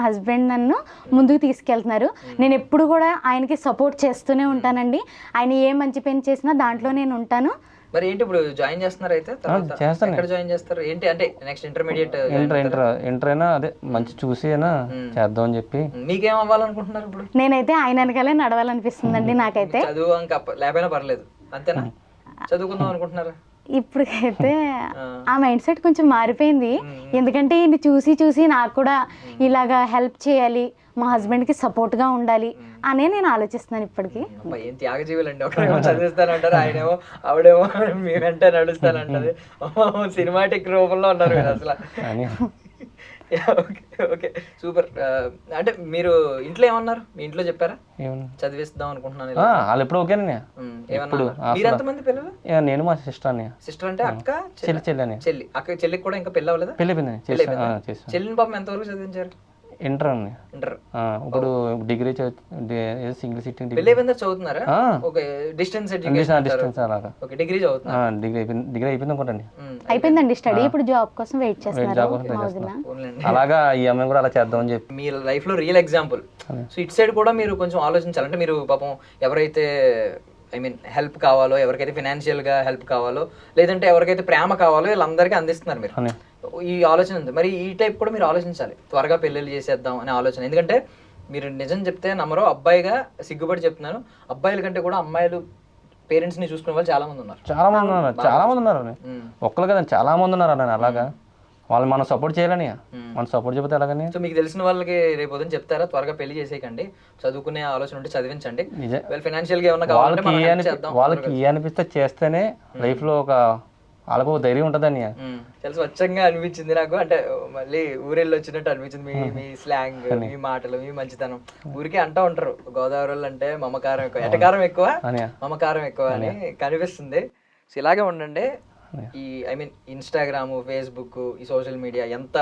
హస్బెండ్ నన్ను ముందుకు తీసుకెళ్తున్నారు. నేను ఎప్పుడు కూడా ఆయనకి సపోర్ట్ చేస్తూనే ఉంటానండి. ఆయన ఏ మంచి పని చేసినా దాంట్లో నేను ఉంటాను. మరి ఏంటి ఇప్పుడు జాయిన్ చేస్తున్నారు? అయితే ఎక్కడ జాయిన్ చేస్తారు ఏంటి? అంటే నెక్స్ట్ ఇంటర్మీడియట్ ఇంటర్ అయినా అదే మంచి చూసి అయినా చేద్దాం అని చెప్పి. మీకేం అవ్వాలనుకుంటున్నారు ఇప్పుడు? నేనైతే ఆయన వెనకాలే నడవాలనిపిస్తుందండి నాకైతే. చదువు ఇంకా లేకపోయినా పర్లేదు అంతేనా? చదువుకుందాం అనుకుంటున్నారా? ఇప్పటికైతే ఆ మైండ్ సెట్ కొంచెం మారిపోయింది. ఎందుకంటే ఈయన చూసి నాకు కూడా ఇలాగా హెల్ప్ చేయాలి, మా హస్బెండ్కి సపోర్ట్గా ఉండాలి అనే నేను ఆలోచిస్తున్నాను ఇప్పటికి. ఏం త్యాగజీవులండి, ఒకరేమో చదివిస్తానంటారు, ఆయనేమో ఆవిడేమో మీ వెంట నడుస్తానంటారు. సినిమాటిక్ రూపంలో ఉన్నారు మీరు అసలు. Okay super. అంటే మీరు ఇంట్లో ఏమన్నారు? మీ ఇంట్లో చెప్పారా చదివిస్తాం అనుకుంటున్నాను? వాళ్ళు ఎప్పుడు ఓకేనా? మీరు ఎంతమంది పిల్లలు? నేను మా సిస్టర్ అని. సిస్టర్ అంటే అక్క, చెల్లి. చెల్లి. అక్క చెల్లికి కూడా ఇంకా పెళ్ళి అవ్వలేదా? పెళ్ళి. చెల్లిని పాపం ఎంతవరకు చదివించారు? ఇంటర్ అండి. ఇంటర్ ఇప్పుడు డిగ్రీ సింగిల్ సిట్టింగ్ పెళ్ళి అయిపోయిందా చదువుతున్నారా? ఓకే, డిస్టెన్స్ డిస్టెన్స్ అలాగా. ఓకే, డిగ్రీ చదువుతున్నారు. డిగ్రీ అయిపోయింది అనుకోండి. అయిపోయిందండి స్టడీ, ఇప్పుడు జాబ్ కోసం వెయిట్ చేస్తున్నారు. అలాగా ఈ అమ్మాయి కూడా అలా చేద్దామని చెప్పి. మీ లైఫ్ లో రియల్ ఎగ్జాంపుల్. సో ఇటు సైడ్ కూడా మీరు కొంచెం ఆలోచించాలి. అంటే మీరు పాపం ఎవరైతే హెల్ప్ కావాలో, ఎవరికైతే ఫినాన్షియల్ గా హెల్ప్ కావాలో, లేదంటే ఎవరికైతే ప్రేమ కావాలో వీళ్ళందరికీ అందిస్తున్నారు మీరు. ఈ ఆలోచన ఉంది. మరి ఈ టైప్ కూడా మీరు ఆలోచించాలి, త్వరగా పెళ్ళిళ్ళు చేసేద్దాం అనే ఆలోచన. ఎందుకంటే మీరు నిజం చెప్తే నమ్మరో, అబ్బాయిగా సిగ్గుపడి చెప్తున్నాను, అబ్బాయిల కంటే కూడా అమ్మాయిలు పేరెంట్స్ ని చూసుకునే వాళ్ళు చాలా మంది ఉన్నారు. చాలా మంది ఉన్నారు ఒక్కరు కదండి, చాలా మంది ఉన్నారు అన్న. అలాగా వాళ్ళు మనం సపోర్ట్ చేయాలని, మనం సపోర్ట్ చెప్తే ఎలాగని. సో మీకు తెలిసిన వాళ్ళకి రేపు ఉదయం చెప్తారా, త్వరగా పెళ్లి చేసేయకండి, చదువుకునే ఆలోచన ఉంటే చదివించండి, ఫైనాన్షియల్ గా ఏమన్నా వాళ్ళకి ఏ అనిపిస్తే చేస్తేనే లైఫ్ లో ఒక వాళ్ళకు ధైర్యం ఉంటదని. చాలా స్వచ్ఛంగా అనిపించింది నాకు. అంటే మళ్ళీ ఊరెళ్ళి వచ్చినట్టు అనిపించింది మీ స్లాంగ్, మీ మాటలు, మీ మంచితనం. ఊరికే అంటూ ఉంటారు గోదావరి వాళ్ళు అంటే మమకారం ఎక్కువ, ఎటకారం ఎక్కువ, మమకారం ఎక్కువ అని కనిపిస్తుంది. సో ఇలాగే ఉండండి. ఈ ఇన్స్టాగ్రామ్, ఫేస్బుక్, ఈ సోషల్ మీడియా ఎంత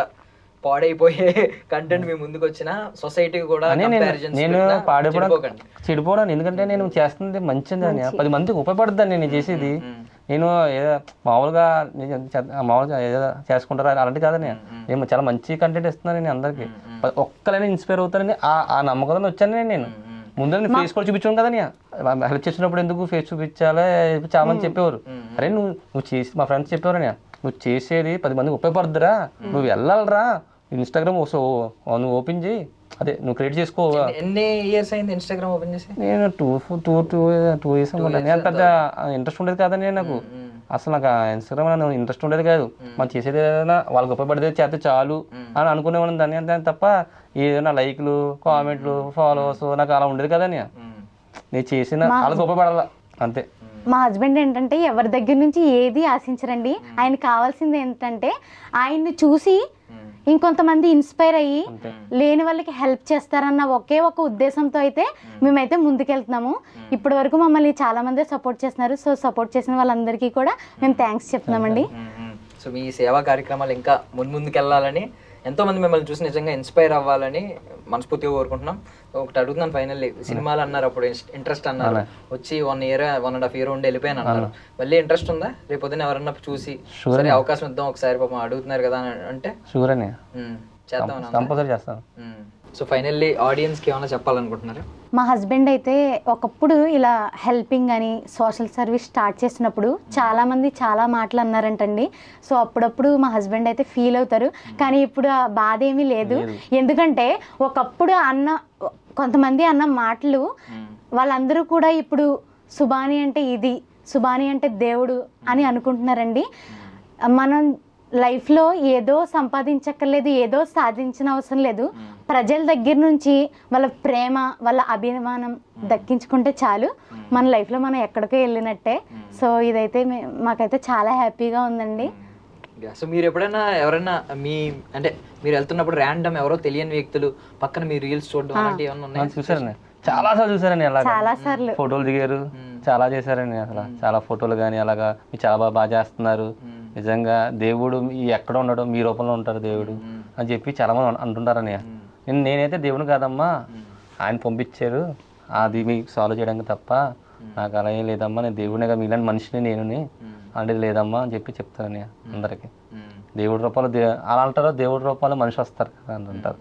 పాడైపోయే కంటెంట్ మీ ముందుకు వచ్చినా సొసైటీకి కూడా నేను చెడిపోవడం. ఎందుకంటే నేను చేస్తుంది మంచిది అని 10 మందికి ఉపయోగపడుతుంది నేను చేసేది. నేను మామూలుగా ఏదో చేసుకుంటారా అలాంటి కాదని, నేను చాలా మంచి కంటెంట్ ఇస్తున్నాను నేను అందరికి. ఒక్కరైనా ఇన్స్పైర్ అవుతానని ఆ నమ్మకంతో వచ్చాను నేను. ముందు నేను ఫేస్ కూడా చూపించాను కదా, హెల్ప్ చేసినప్పుడు ఎందుకు ఫేస్ చూపించాలి చాలా మంది చెప్పేవారు. అరే నువ్వు చేసి, మా ఫ్రెండ్స్ చెప్పేవారు, నువ్వు చేసేది 10 మందికి ఉపయోగపడుతురా, నువ్వు వెళ్ళాలరా, ఇన్స్టాగ్రామ్ నువ్వు ఓపెన్ చేయి, అదే నువ్వు క్రియేట్ చేసుకో. ఎన్ని ఇయర్స్ అయింది ఇన్స్టాగ్రామ్ ఓపెన్ చేసి? నేను 2 years నేను పెద్ద ఇంట్రెస్ట్ ఉండేది కాదని నాకు. అసలు నాకు ఇన్స్టాగ్రామ్ ఇంట్రెస్ట్ ఉండేది కాదు. మనం చేసేది ఏదైనా వాళ్ళకి ఉపయోగపడితే చేస్తే చాలు అని అనుకునేవాళ్ళం దాన్ని అంతే తప్ప ఏదైనా లైక్లు, కామెంట్లు, ఫాలోవర్స్ నాకు అలా ఉండేది కదని. నేను చేసిన వాళ్ళకి ఉపయోగపడాల అంతే. మా హస్బెండ్ ఏంటంటే ఎవరి దగ్గర నుంచి ఏది ఆశించరండి. ఆయన కావాల్సింది ఏంటంటే ఆయన్ని చూసి ఇంకొంతమంది ఇన్స్పైర్ అయ్యి లేని వాళ్ళకి హెల్ప్ చేస్తారన్న ఒకే ఒక ఉద్దేశంతో అయితే మేమైతే ముందుకెళ్తున్నాము. ఇప్పటి వరకు మమ్మల్ని చాలా మంది సపోర్ట్ చేస్తున్నారు. సో సపోర్ట్ చేసిన వాళ్ళందరికీ కూడా మేము థ్యాంక్స్ చెప్తున్నామండి. సో మీ సేవా కార్యక్రమాలు ఇంకా ముందుకెళ్ళాలని, ఎంతోమంది మిమ్మల్ని చూసి నిజంగా ఇన్స్పైర్ అవ్వాలని మనస్ఫూర్తిగా కోరుకుంటున్నాం. ఒకటి అడుగుతున్నాను ఫైనల్లీ, సినిమాలు అన్నారు అప్పుడు ఇంట్రెస్ట్ అన్నారు, వచ్చి 1 year 1.5 year ఉండి వెళ్ళిపోయాను అన్నారు. మళ్ళీ ఇంట్రెస్ట్ ఉందా? రేపు పొద్దున్న ఎవరన్నా చూసి సరే అవకాశం ఇద్దాం ఒకసారి, పాపం అడుగుతున్నారు కదా అంటే చేద్దాం. సో ఫైనల్లీ ఆడియన్స్ కి ఏమైనా చెప్పాలనుకుంటున్నారా? మా హస్బెండ్ అయితే ఒకప్పుడు ఇలా హెల్పింగ్ అని సోషల్ సర్వీస్ స్టార్ట్ చేసినప్పుడు చాలా మంది చాలా మాటలు అన్నారంటండి. సో అప్పుడప్పుడు మా హస్బెండ్ అయితే ఫీల్ అవుతారు, కానీ ఇప్పుడు ఆ బాధ ఏమీ లేదు. ఎందుకంటే ఒకప్పుడు కొంతమంది అన్న మాటలు వాళ్ళందరూ కూడా ఇప్పుడు సుబాని అంటే ఇది, సుబాని అంటే దేవుడు అని అనుకుంటున్నారండి. మనం లైఫ్లో ఏదో సంపాదించక్కర్లేదు, ఏదో సాధించిన అవసరం లేదు. ప్రజల దగ్గర నుంచి వాళ్ళ ప్రేమ, వాళ్ళ అభిమానం దక్కించుకుంటే చాలు, మన లైఫ్లో మనం ఎక్కడికో వెళ్ళినట్టే. సో ఇదైతే మాకైతే చాలా హ్యాపీగా ఉందండి. సో మీరు ఎప్పుడైనా ఎవరైనా అంటే మీరు వెళ్తున్నప్పుడు ర్యాండమ్ ఎవరో తెలియని వ్యక్తులు పక్కన మీ రీల్స్ చూడడం అలాంటివి ఏమన్నా ఉన్నాయా? చూసారండి, చాలా సార్లు చూసారండి. చాలా సార్లు ఫోటోలు దిగారు, చాలా చేశారండి. అసలు చాలా ఫోటోలు కానీ అలాగా మీరు చాలా బాగా చేస్తున్నారు, నిజంగా దేవుడు ఎక్కడ ఉండడం మీ రూపంలో ఉంటారు దేవుడు అని చెప్పి చాలా మంది అంటుంటారని. నేనైతే దేవుడు కాదమ్మా, ఆయన పంపించారు, అది మీకు సాల్వ్ చేయడానికి తప్ప నాకు అలా ఏం లేదమ్మా, నేను దేవుడినిగా మీలాంటి మనిషిని నేనుని అనేది లేదమ్మా అని చెప్పి చెప్తారని అందరికి. దేవుడి రూపాలు అలా అంటారు, దేవుడి రూపాలు మనిషి వస్తారు కదా అని అంటారు.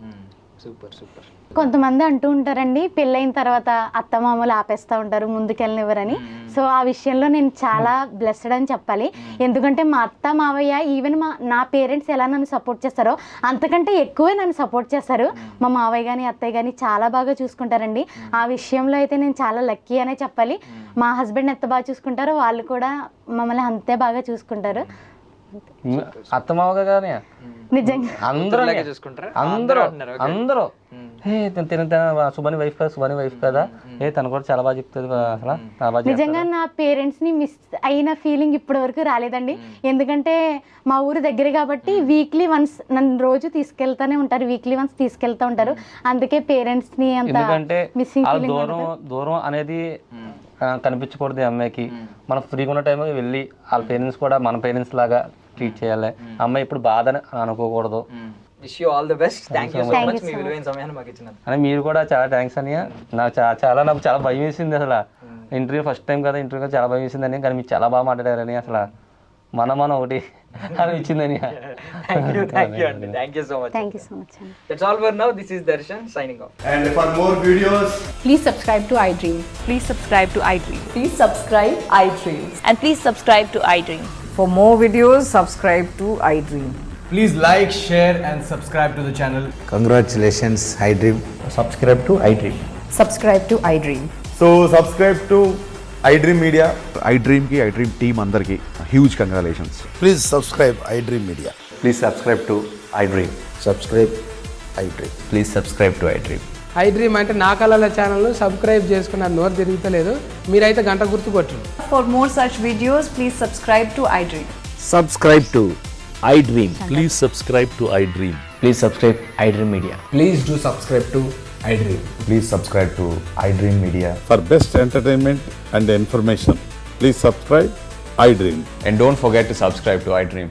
Super super. కొంతమంది అంటూ ఉంటారండి పెళ్ళైన తర్వాత అత్తమామలు ఆపేస్తూ ఉంటారు, ముందుకెళ్ళనివ్వరని. సో ఆ విషయంలో నేను చాలా బ్లెస్డ్ అని చెప్పాలి. ఎందుకంటే మా అత్త మావయ్య ఈవెన్ నా పేరెంట్స్ ఎలా నన్ను సపోర్ట్ చేస్తారో అంతకంటే ఎక్కువే నన్ను సపోర్ట్ చేస్తారు. మా మావయ్య కానీ అత్తయ్య కానీ చాలా బాగా చూసుకుంటారండి. ఆ విషయంలో అయితే నేను చాలా లక్కీ అనే చెప్పాలి. మా హస్బెండ్ ఎంత బాగా చూసుకుంటారో వాళ్ళు కూడా మమ్మల్ని అంతే బాగా చూసుకుంటారు. అత్తమావగా కానీ నిజంగా అందరూ సుబాని వైఫ్ కదా, సుబాని వైఫ్ కదా, తను కూడా చాలా బాగా చెప్తుంది అసలు. నిజంగా నా పేరెంట్స్ ని మిస్ అయిన ఫీలింగ్ ఇప్పటి వరకు రాలేదండి. ఎందుకంటే మా ఊరు దగ్గర కాబట్టి వీక్లీ వన్స్ నన్ను రోజు తీసుకెళ్తానే ఉంటారు, వీక్లీ వన్స్ తీసుకెళ్తా ఉంటారు. అందుకే పేరెంట్స్ ని అంత మిస్సింగ్ ఫీలింగ్. దూరం అనేది కనిపించకూడదు ఈ అమ్మాయికి. మనం ఫ్రీగా ఉన్న టైంలో వెళ్ళి వాళ్ళ పేరెంట్స్ కూడా మన పేరెంట్స్ లాగా ట్రీట్ చేయాలి. అమ్మాయి ఇప్పుడు బాధ అని అనుకోకూడదు. Wish you all the best. Thank you so Thank much you me so విలువైన సమయాన్ని మాకు ఇచ్చినందుకు. అని మీరు కూడా చాలా థ్యాంక్స్ అని. నాకు నాకు చాలా భయం వేసింది అసలు. ఇంటర్వ్యూ ఫస్ట్ టైం కదా, ఇంటర్వ్యూ చాలా భయం వేసిందని, కానీ మీరు చాలా బాగా మాట్లాడారని, అసలు మనం ఒకటి అనిపించిందని. థ్యాంక్ యూ అండి, thank you so much. Thank you so much అండి. That's all for now. This is Darshan signing off. And for more videos, Please subscribe to iDream. Please subscribe to iDream. Please subscribe iDream. And please subscribe to iDream. For more videos, subscribe to iDream. please like, share, and subscribe to the channel. Congratulations, iDream. Subscribe to iDream. Subscribe to iDream. So subscribe to iDream Media. iDream ki iDream team అందరికి huge congratulations. Please subscribe iDream Media. Please subscribe to iDream. Subscribe iDream. Please subscribe to iDream. iDream అంటే నా కళల ఛానల్ సబ్స్క్రైబ్ చేసుకున్నారు, నోరు తిరుగుతలేదు. మీరైతే గంట గుర్తు కొట్టండి. For more such videos, please subscribe to iDream. Subscribe to iDream. Please subscribe to iDream. Please subscribe iDream Media. Please do subscribe to iDream. Please subscribe to iDream Media. For best entertainment and information, please subscribe iDream. And don't forget to subscribe to iDream.